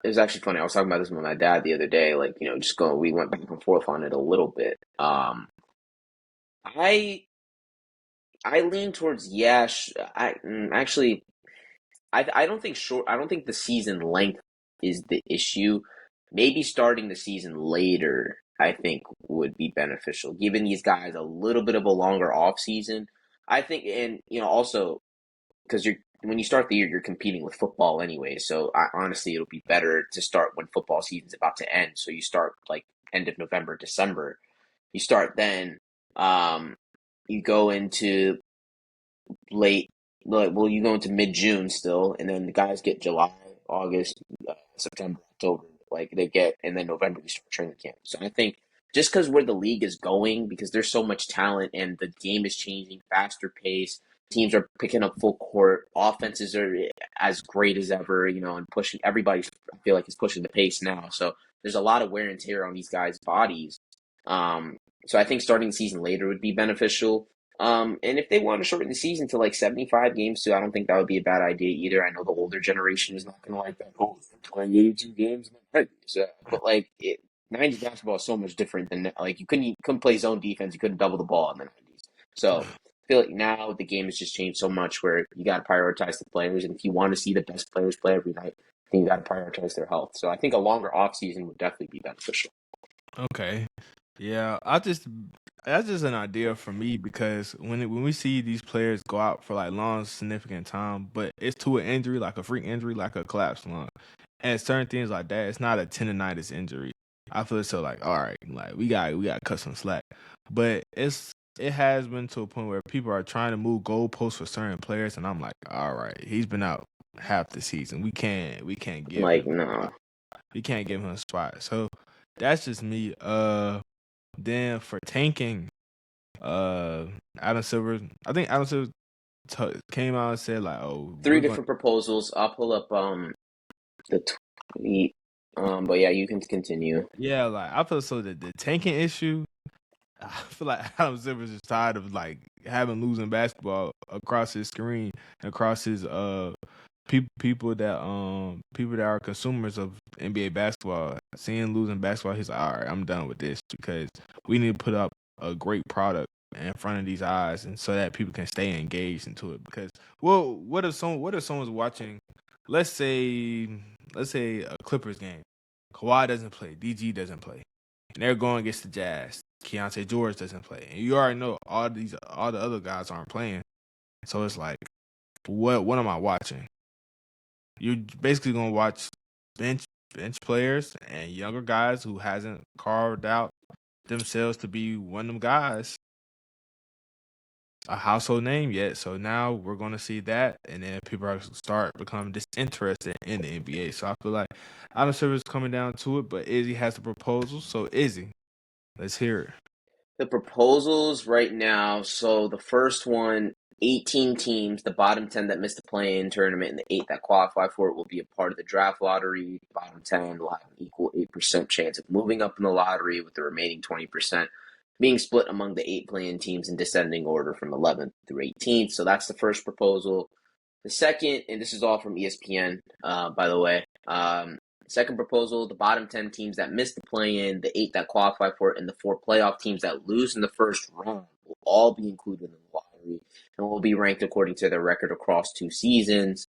is actually funny. I was talking about this with my dad the other day. Like, just going, we went back and forth on it a little bit. I I lean towards yes. Actually, I don't think short. I don't think the season length is the issue. Maybe starting the season later, I think, would be beneficial, giving these guys a little bit of a longer off season. I think, and also because when you start the year, you're competing with football anyway. So honestly, it'll be better to start when football season's about to end. So you start like end of November, December. You start then. Um, you go into late, like, well, you go into mid June still, and then the guys get July, August, September, October, like they get, and then November we start training camp. So I think just because where the league is going, because there's so much talent and the game is changing, faster pace, teams are picking up full court, offenses are as great as ever, and pushing everybody. I feel like is pushing the pace now. So there's a lot of wear and tear on these guys' bodies. Um, so I think starting the season later would be beneficial. And if they want to shorten the season to like 75 games too, I don't think that would be a bad idea either. I know the older generation is not going to like that. Oh, they're playing 82 games in the 90s. But like 90s basketball is so much different than like you couldn't play zone defense. You couldn't double the ball in the 90s. So I feel like now the game has just changed so much where you got to prioritize the players. And if you want to see the best players play every night, I think you got to prioritize their health. So I think a longer off season would definitely be beneficial. Okay. Yeah, that's just an idea for me because when we see these players go out for like long, significant time, but it's to an injury, like a freak injury, like a collapsed lung, and certain things like that, it's not a tendonitis injury. I feel so like, all right, like we got to cut some slack, but it has been to a point where people are trying to move goalposts for certain players, and I'm like, all right, he's been out half the season. We can't give Like, him no. we can't give him a spot. So that's just me. Then for tanking, uh, Adam Silver, I think Adam Silver came out and said like, "Oh, Three we're going." different proposals. I'll pull up the tweet. But yeah, you can continue. Yeah, like I feel so that the tanking issue. I feel like Adam Silver's just tired of like having losing basketball across his screen, across his people that are consumers of NBA basketball, seeing losing basketball. He's like, all right, I'm done with this because we need to put up a great product in front of these eyes, and so that people can stay engaged into it. Because, well, what if someone's watching? Let's say let's say a Clippers game. Kawhi doesn't play, DG doesn't play, and they're going against the Jazz. Keontae George doesn't play, and you already know all the other guys aren't playing. So it's like, what am I watching? You're basically gonna watch bench bench players and younger guys who hasn't carved out themselves to be one of them guys, a household name yet. So now we're gonna see that, and then people are gonna start becoming disinterested in the NBA. So I feel like Adam Silver's coming down to it, but Izzy has a proposal. So Izzy, let's hear it. The proposals right now. So the first one, 18 teams, the bottom 10 that missed the play-in tournament, and the 8 that qualify for it will be a part of the draft lottery. The bottom 10 will have an equal 8% chance of moving up in the lottery, with the remaining 20% being split among the 8 play-in teams in descending order from 11th through 18th. So that's the first proposal. The second, and this is all from ESPN, by the way. Second proposal: the bottom 10 teams that miss the play-in, the 8 that qualify for it, and the 4 playoff teams that lose in the first round will all be included in the lottery and will be ranked according to their record across 2 seasons.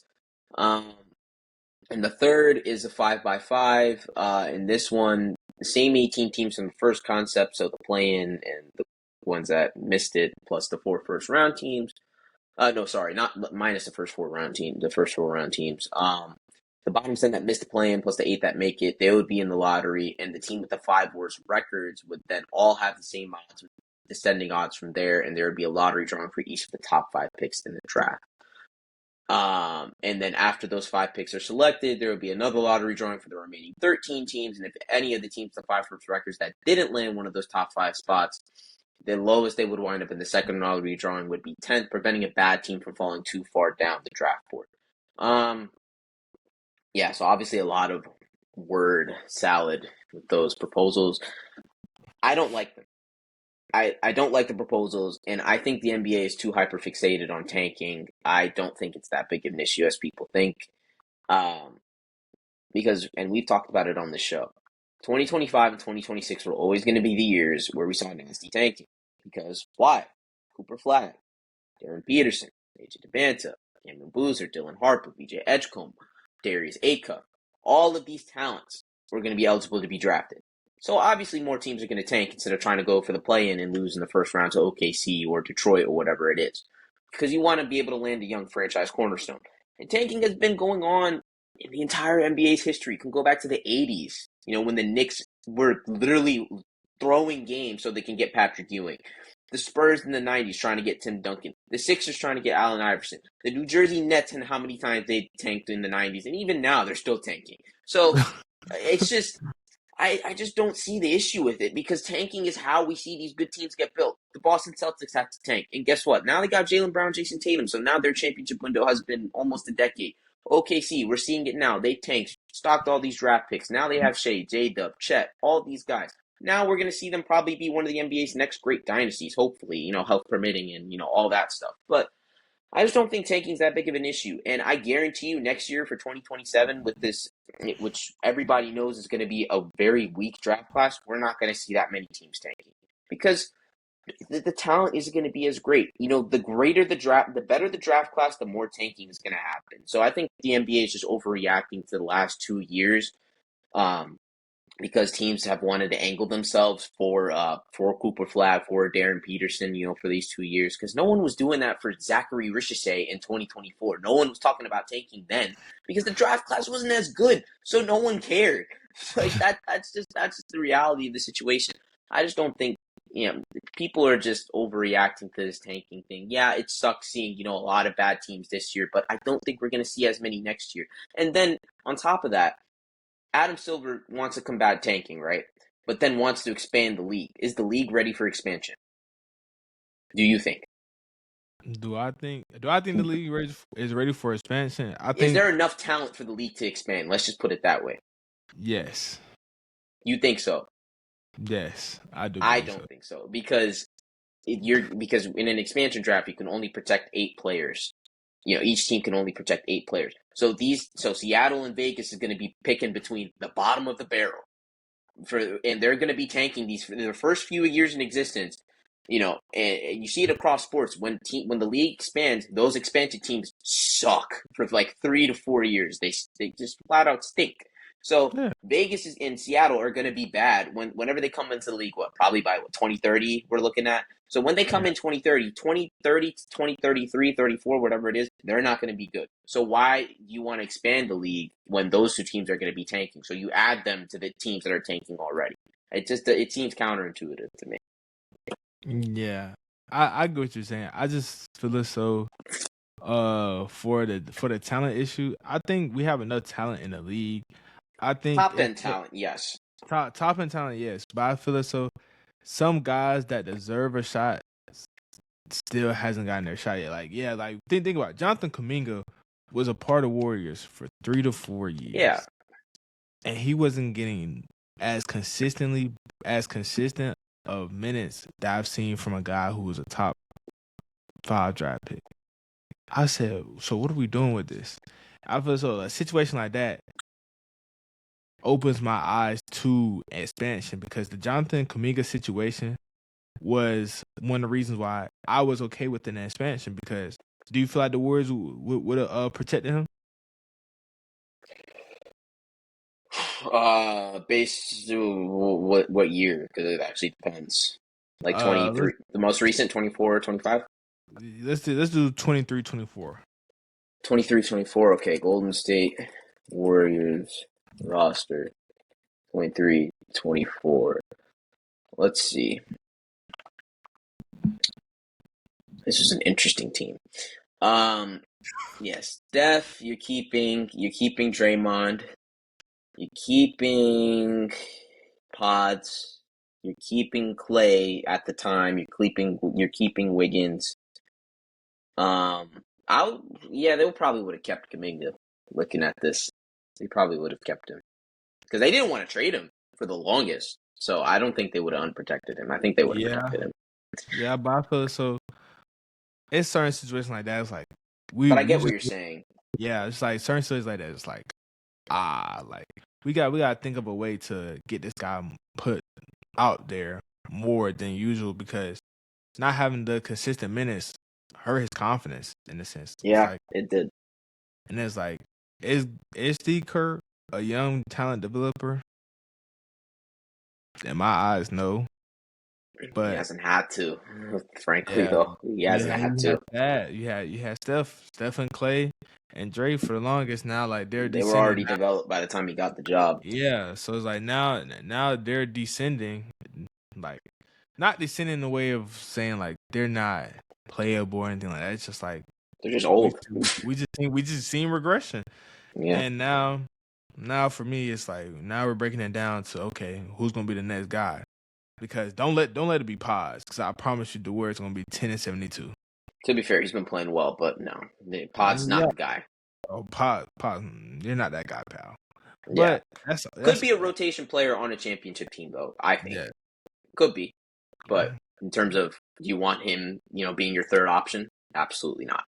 Um, And the third is a 5x5. In this one, the same 18 teams from the first concept, so the play-in and the ones that missed it, plus the 4 first-round teams. No, sorry, not minus the first 4 round team, the first 4 round teams. The bottom 10 that missed the play-in plus the 8 that make it, they would be in the lottery, and the team with the 5 worst records would then all have the same odds, with descending odds from there, and there would be a lottery drawing for each of the top 5 picks in the draft. And then after those 5 picks are selected, there would be another lottery drawing for the remaining 13 teams, and if any of the teams with the 5 worst records that didn't land one of those top 5 spots, the lowest they would wind up in the second lottery drawing would be 10th, preventing a bad team from falling too far down the draft board. Yeah, so obviously a lot of word salad with those proposals. I don't like them. I don't like the proposals, and I think the NBA is too hyper-fixated on tanking. I don't think it's that big of an issue as people think. Because, and we've talked about it on the show, 2025 and 2026 were always going to be the years where we saw nasty tanking. Because why? Cooper Flag, Darren Peterson, AJ DeBanta, Cameron Boozer, Dylan Harper, BJ Edgecombe, Darius Acuff. All of these talents were going to be eligible to be drafted. So obviously more teams are going to tank instead of trying to go for the play-in and lose in the first round to OKC or Detroit or whatever it is. Because you want to be able to land a young franchise cornerstone. And tanking has been going on in the entire NBA's history. You can go back to the 80s, when the Knicks were literally throwing games so they can get Patrick Ewing. The Spurs in the 90s trying to get Tim Duncan. The Sixers trying to get Allen Iverson. The New Jersey Nets and how many times they tanked in the 90s. And even now, they're still tanking. So it's just, I just don't see the issue with it because tanking is how we see these good teams get built. The Boston Celtics had to tank. And guess what? Now they got Jaylen Brown, Jason Tatum. So now their championship window has been almost a decade. OKC, we're seeing it now. They tanked, stocked all these draft picks. Now they have Shea, J-Dub, Chet, all these guys. Now we're going to see them probably be one of the NBA's next great dynasties, hopefully, health permitting and, all that stuff. But I just don't think tanking is that big of an issue. And I guarantee you next year for 2027 with this, which everybody knows is going to be a very weak draft class, we're not going to see that many teams tanking because the talent isn't going to be as great. The greater the draft, the better the draft class, the more tanking is going to happen. So I think the NBA is just overreacting to the last 2 years. Because teams have wanted to angle themselves for Cooper Flag, for Darren Peterson, for these 2 years. Because no one was doing that for Zachary Ricochet in 2024. No one was talking about tanking then because the draft class wasn't as good, so no one cared. That's just the reality of the situation. I just don't think people are just overreacting to this tanking thing. Yeah, it sucks seeing a lot of bad teams this year, but I don't think we're going to see as many next year. And then on top of that, Adam Silver wants to combat tanking, right? But then wants to expand the league. Is the league ready for expansion? Do you think? Do I think the league is ready for expansion? I Is think there enough talent for the league to expand? Let's just put it that way. yes. You think so? Yes, I do I believe don't so. think so because because in an expansion draft you can only protect 8 players. Each team can only protect 8 players. So Seattle and Vegas is going to be picking between the bottom of the barrel and they're going to be tanking these for their first few years in existence. And you see it across sports when the league expands, those expansion teams suck for like 3 to 4 years. They just flat out stink. So Yeah. Vegas and Seattle are going to be bad whenever they come into the league. Probably by 2030 we're looking at. So when they come in 2030 to 2033, 34, whatever it is, they're not going to be good. So why do you want to expand the league when those 2 teams are going to be tanking? So you add them to the teams that are tanking already. It seems counterintuitive to me. Yeah. I get what you're saying. I just feel it so for the talent issue. I think we have enough talent in the league. I think Top end talent, yes. top end talent, yes. But I feel it so some guys that deserve a shot still hasn't gotten their shot yet. Think about it. Jonathan Kuminga was a part of Warriors for 3 to 4 years. Yeah. And he wasn't getting as consistent of minutes that I've seen from a guy who was a top 5 draft pick. I said, so what are we doing with this? I feel so a situation like that opens my eyes to expansion because the Jonathan Kuminga situation was one of the reasons why I was okay with an expansion because do you feel like the Warriors would have protected him? Based what year? Because it actually depends. Like Let's 23, the most recent 24, 25? let's do 23-24. 23, 24. Okay, Golden State Warriors roster 23, 24. Let's see. This is an interesting team. Yes, Steph, you're keeping Draymond, you're keeping Pods, you're keeping Clay at the time, you're keeping Wiggins. I yeah, they probably would have kept Kuminga. Looking at this, they probably would have kept him because they didn't want to trade him for the longest. So I don't think they would have unprotected him. I think they would have Yeah, protected him. yeah, but I feel so. It's certain situations like that. It's like But I we get what just you're saying. yeah. It's like certain situations like that. It's like like we got to think of a way to get this guy put out there more than usual because not having the consistent minutes hurt his confidence in a sense. It's Yeah, like it did. and it's like is Steve Kerr a young talent developer? In my eyes, no. He But hasn't had to, frankly, yeah, though. He hasn't had you had to. that. You had Steph and Clay and Dre for the longest. Now like they're They were descending. already developed by the time he got the job. Yeah, so it's like now they're descending, like not descending in the way of saying like they're not playable or anything like that. It's just like They're just we old. we just seen regression, Yeah. and now for me it's like now we're breaking it down to okay who's gonna be the next guy because don't let it be Pods because I promise you the Warriors gonna be 10-72. To be fair, he's been playing well, but no, Pod's Yeah, not the guy. oh Pod, you're not that guy, pal. Yeah, But that's could that's be a rotation player on a championship team, though. I think yeah. could be, but in terms of do you want him, being your third option? Absolutely not.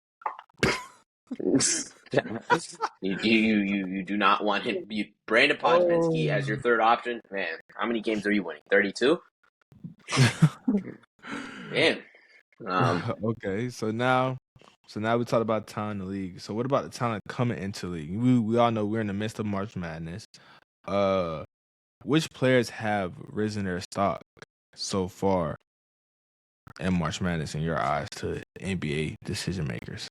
You do not want him. Brandon Podzinski as your Oh. third option, man. How many games are you winning? 32. Man, Okay, so now we talked about talent in the league. So what about the talent coming into the league? We all know we're in the midst of March Madness. Uh, which players have risen their stock so far in March Madness in your eyes to NBA decision makers?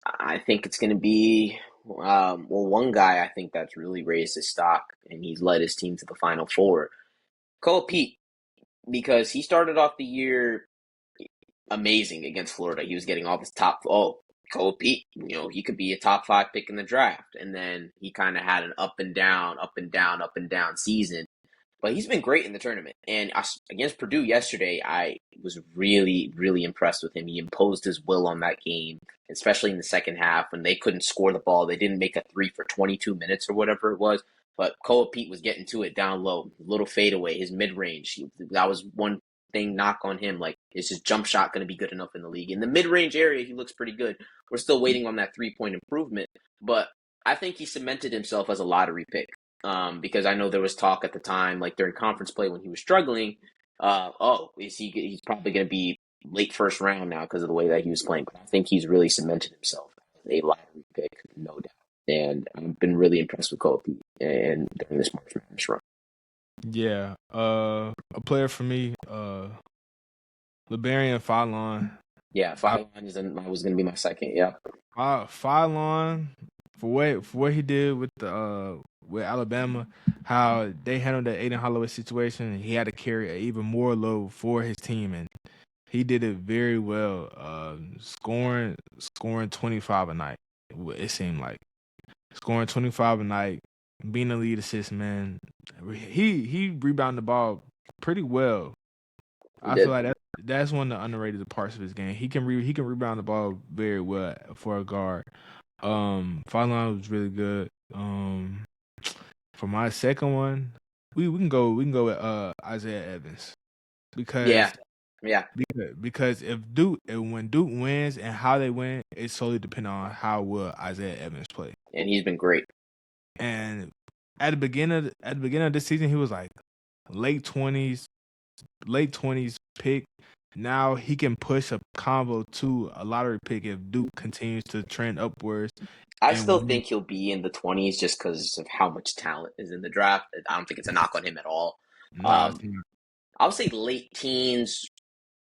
I think it's going to be one guy I think that's really raised his stock and he's led his team to the Final Four. Cole Pete, because he started off the year amazing against Florida. He was getting all this top. Oh, Cole Pete, he could be a top 5 pick in the draft, and then he kind of had an up and down, up and down, up and down season. But he's been great in the tournament. And against Purdue yesterday, I was really, really impressed with him. He imposed his will on that game, especially in the second half when they couldn't score the ball. They didn't make a three for 22 minutes or whatever it was. But Cole Pete was getting to it down low, little fadeaway, his mid range. That was one thing knock on him. Like, is his jump shot going to be good enough in the league? In the mid range area, he looks pretty good. We're still waiting on that 3-point improvement. But I think he cemented himself as a lottery pick. Because I know there was talk at the time, like during conference play when he was struggling. He's probably going to be late first round now because of the way that he was playing. But I think he's really cemented himself as a lottery pick, no doubt. And I've been really impressed with Kobe and during this March Madness run. Yeah, a player for me, Liberian Fallon. Yeah, I, 5 line was going to be my second. Yeah, Fallon for what he did with Alabama, how they handled that Aiden Holloway situation. He had to carry an even more load for his team, and he did it very well. Scoring 25 a night. It seemed like scoring 25 a night, being a lead assist man. He rebounded the ball pretty well. he I feel did. like that's one of the underrated parts of his game. He can rebound the ball very well for a guard. Fallon was really good. For my second one, we can go with Isaiah Evans Yeah, because yeah, because when Duke wins and how they win, it solely depends on how well Isaiah Evans play. and he's been great. And at the beginning of this season, he was like late 20s, late 20s pick. now he can push a combo to a lottery pick if Duke continues to trend upwards I and still win. think he'll be in the 20s just because of how much talent is in the draft. I don't think it's a knock on him at all. Nah, Um, I would say late teens,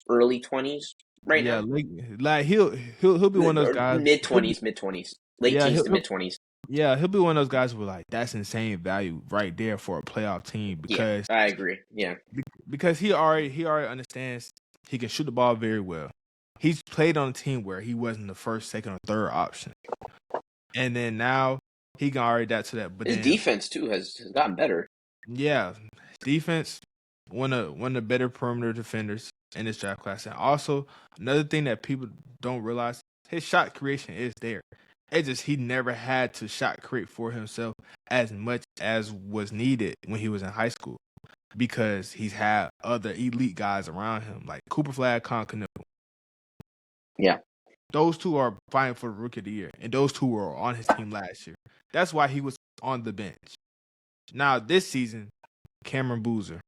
early 20s right yeah, now. like he'll be one of those Or guys. mid 20s, mid 20s, late Yeah, teens he'll, to he'll mid 20s. yeah he'll be one of those guys who like that's insane value right there for a playoff team Yeah, I agree. Yeah. because he already understands he can shoot the ball very well. He's played on a team where he wasn't the first, second, or third option, and then now he can already adapt to that. But His then defense too has gotten better. yeah, defense one of the better perimeter defenders in this draft class, and also another thing that people don't realize, his shot creation is there. It's just he never had to shot create for himself as much as was needed when he was in high school because he's had other elite guys around him like Cooper Flag, Con Canoe. Yeah. Those two are vying for the rookie of the year, and those two were on his team last year. That's why he was on the bench. Now this season, Cameron Boozer.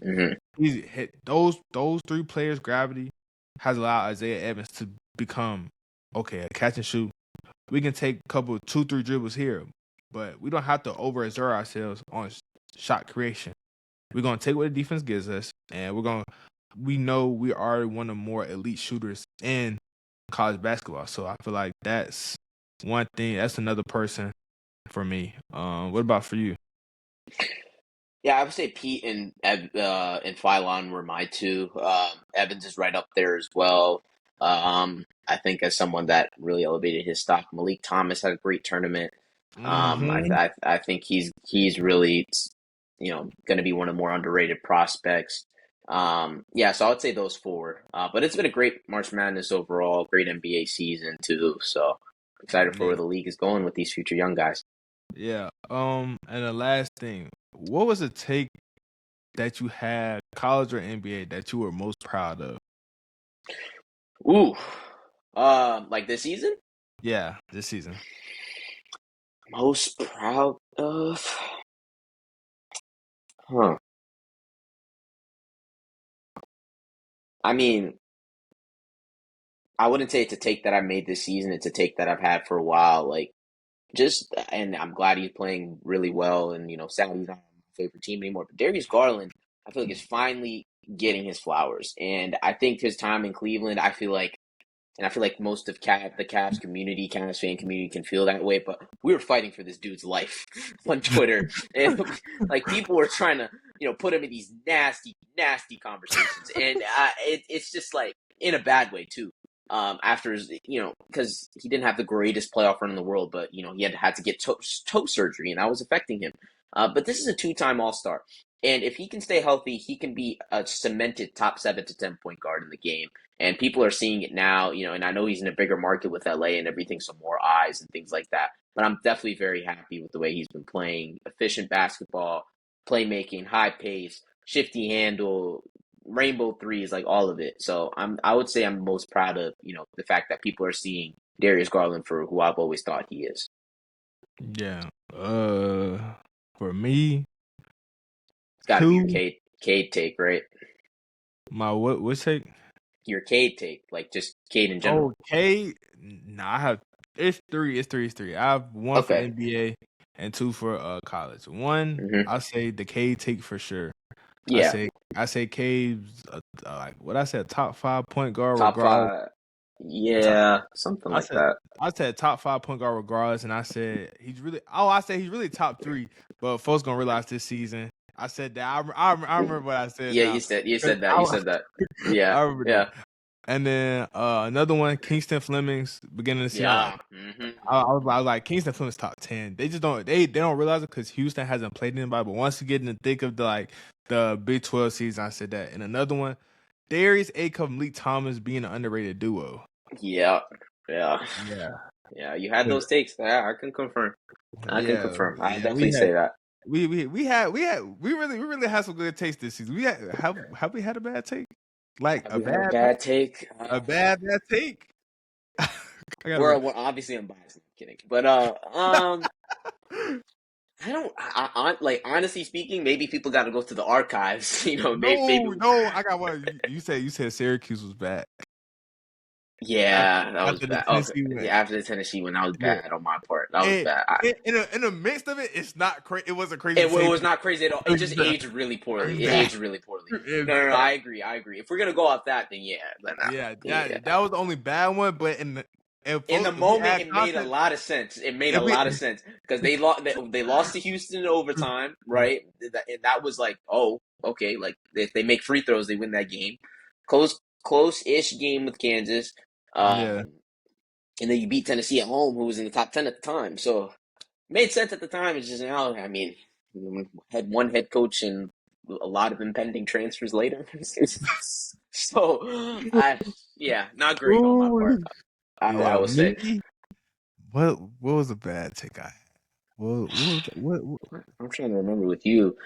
Hmm. He's hit those three players' gravity has allowed Isaiah Evans to become okay, a catch and shoot. We can take a couple 2-3 dribbles here, but we don't have to overexert ourselves on shot creation. We're gonna take what the defense gives us, and we know we are one of the more elite shooters in college basketball. So I feel like that's one thing. That's another person for me. What about for you? Yeah, I would say Pete and Phylon were my two. Evans is right up there as well. I think as someone that really elevated his stock, Malik Thomas had a great tournament. Mm-hmm. I think he's really going to be one of the more underrated prospects. Yeah, so I would say those four. But it's been a great March Madness overall, great NBA season too. So excited for where the league is going with these future young guys. Yeah. And the last thing, what was a take that you had, college or NBA, that you were most proud of? Ooh, like this season, Yeah, this season. most proud of, huh? I mean, I wouldn't say it's a take that I made this season. It's a take that I've had for a while. Like and I'm glad he's playing really well. And sadly he's not my favorite team anymore. But Darius Garland, I feel like is finally getting his flowers. And I think his time in Cleveland, I feel like most of the Cavs community, Cavs fan community, can feel that way. But we were fighting for this dude's life on Twitter, and like people were trying to, put him in these nasty, nasty conversations, and it's just like in a bad way too. After his, because he didn't have the greatest playoff run in the world, but he had to get toe surgery, and that was affecting him. But this is a two-time All-Star, and if he can stay healthy, he can be a cemented top 7 to 10 point guard in the game. And people are seeing it now, and I know he's in a bigger market with LA and everything, so more eyes and things like that. But I'm definitely very happy with the way he's been playing. Efficient basketball, playmaking, high pace, shifty handle, rainbow threes, like all of it. So I would say I'm most proud of, the fact that people are seeing Darius Garland for who I've always thought he is. Yeah. For me, It's got to be your two. Cade take, right? My what take? Your Cade take, like just Cade in general. Okay. Nah, I have it's three. It's three. I have one for Okay. NBA and two for college. One, Hmm. I say the K take for sure. I Yeah. say I say Cave's like what I said, top 5 point guard Top regardless. five. Top, Yeah, something I like said that. I said top 5 point guard regardless, and I said I said he's really top three, but folks gonna realize this season. I said that I remember what I said Yeah, now. you said that. Yeah, I remember that. yeah, And then another one, Kingston Flemings, beginning of the season. yeah. Hmm. I was like Kingston Flemings top 10. They just don't realize it because Houston hasn't played anybody. But once you get in the thick of the Big 12 season, I said that. And another one, Darius Acuff, Malik Thomas being an underrated duo. Yeah, yeah, Yeah, yeah. You had those takes. Yeah, I can confirm. I can yeah, confirm. I yeah. definitely say that. We really had some good takes this season. Have we had a bad take? Like Have a we had a bad bad take? bad take. I gotta We're, re- we're obviously unbiased. I'm kidding, but I don't. Like honestly speaking, maybe people got to go to the archives. Maybe. No, I got one. You said Syracuse was bad after Yeah, that was after the bad. Okay, Tennessee went. yeah, after the Tennessee one, that was Yeah. bad on my part. That was And bad. in the midst of it, it's not crazy. It wasn't crazy It, to say was not crazy at all. It just bad. aged really poorly. It's It bad. aged really poorly. It's No, bad. I agree. If we're gonna go off that, then yeah, Yeah, yeah. that was the only bad one. But if In the we moment, add it made a context, lot of sense. It made a if we lot of sense because they lost to Houston in overtime, right? And that was like, oh, okay. Like if they make free throws, they win that game. Close-ish game with Kansas. yeah, And then you beat Tennessee at home, who was in the top 10 at the time. So made sense at the time. It's just now, I mean, had one head coach and a lot of impending transfers later. So, not great on my part. ooh, I yeah, will say. me. What was a bad take I had? What was what I'm trying to remember with you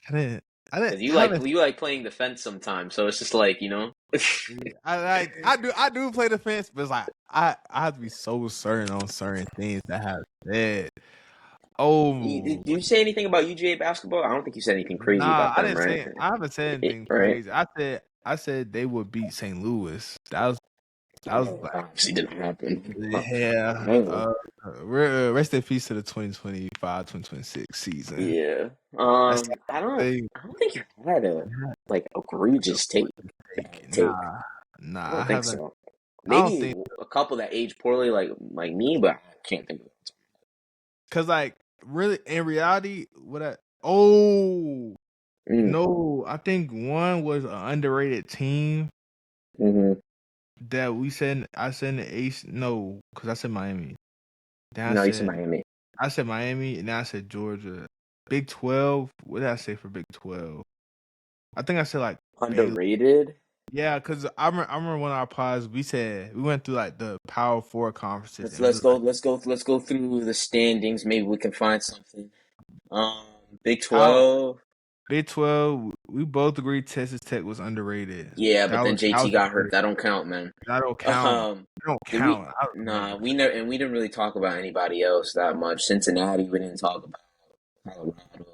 I didn't because you I like didn't you like playing defense sometimes. So it's just like I do play defense, but it's like I have to be so certain on certain things that I have said. Oh Did you say anything about UGA basketball? I don't think you said anything crazy nah, about I them, didn't right? say I haven't said anything Right? crazy. I said they would beat St. Louis. That was Oh, obviously didn't happen. yeah. Oh, Rest in peace to the 2025-2026 season. yeah. That's they I don't think you had a like egregious bad take. I nah, I don't think haven't. so. I don't Maybe think a couple that aged poorly, like me, but I can't think of it. because like really in reality, what I oh Mm, no, I think one was an underrated team hmm that we said I said in the Ace no because I said Miami. Then No, you said Miami. I said Miami and then I said Georgia. Big 12. What did I say for Big 12? I think I said like Baylor. Underrated. Yeah, because I remember one of our pods we went through like the Power Four conferences Let's and we let's was go like let's go let's go through the standings. Maybe we can find something. Um, Big Power 12. Big 12. We both agreed Texas Tech was underrated. Yeah, but then That JT was got hurt. underrated. That don't count, man. That don't count. Um, That don't did we? count. I Nah, remember. we didn't really talk about anybody else that much. Cincinnati, we didn't talk about. Colorado.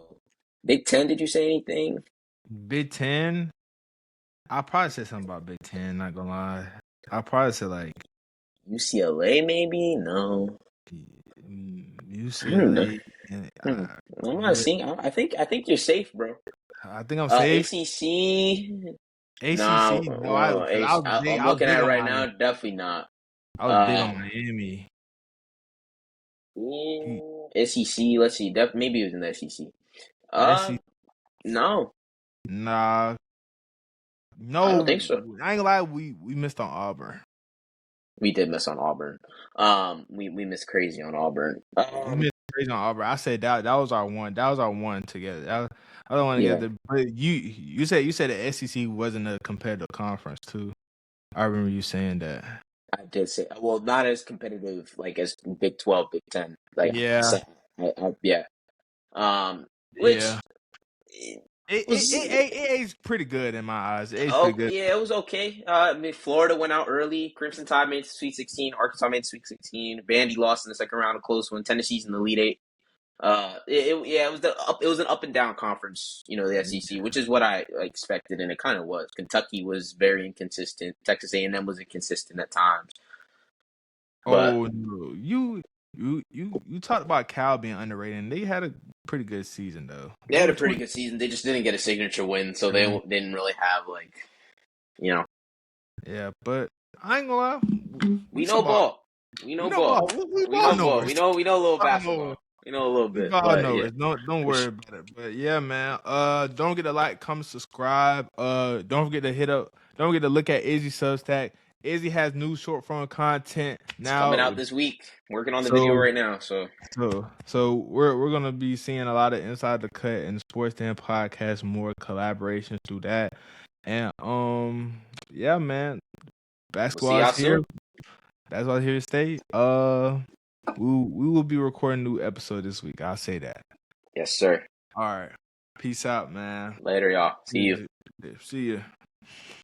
Big Ten, did you say anything? Big 10. I probably said something about Big 10. Not gonna lie. I probably said like UCLA, maybe? No. I don't know. UCLA. And, Hmm. I'm not seeing. I think you're safe, bro. I think I'm safe. ACC? Nah. ACC. No, I because I was big. I'm I was looking big at it on right Miami. now. Definitely not. I was big on Um, Miami. SEC. Let's see. Maybe it was in the SEC. Uh, SEC. no, Nah, I don't no. think so. I ain't gonna lie. We missed on Auburn. We did miss on Auburn. We missed crazy on Auburn. We missed crazy on Auburn. I said that was our one. That was our one together. I don't want to get Yeah, the. But you said the SEC wasn't a competitive conference too. I remember you saying that. I did say. Well, not as competitive like as Big 12, Big 10. Like I Yeah, said, yeah. yeah. Which was It aged pretty good in my eyes. It aged pretty oh good. yeah, it was okay. I mean, Florida went out early. Crimson Tide made Sweet 16. Arkansas made Sweet 16. Vandy lost in the second round, a close one. Tennessee's in the Elite Eight. Yeah, it was an up and down conference, the SEC, which is what I expected, and it kind of was. Kentucky was very inconsistent. Texas A&M was inconsistent at times, but Oh no, you talked about Cal being underrated. And they had a pretty good season though. they They had were a pretty 20. good season. They just didn't get a signature win, so they didn't really have you know, Yeah, but I ain't gonna lie. We we know some ball. ball, we We know know ball, ball. We we ball know ball, knowers. we know a little Ball knowers. basketball, we know a little We bit, ball but yeah, knowers. Don't for worry sure. about it. But yeah, man. Don't forget to like, comment, subscribe. Don't forget to hit up. Don't forget to look at Izzy Substack. Izzy has new short form content It's coming now. out this week. Working on the video So right now, so we're gonna be seeing a lot of Inside the Cut and Sports Den podcast, more collaborations through that. And yeah, man. we'll see Basketball is y'all here. soon. Basketball is here to stay. We will be recording a new episode this week. I'll say that. Yes, sir. All right. Peace out, man. Later, y'all. See you. See you.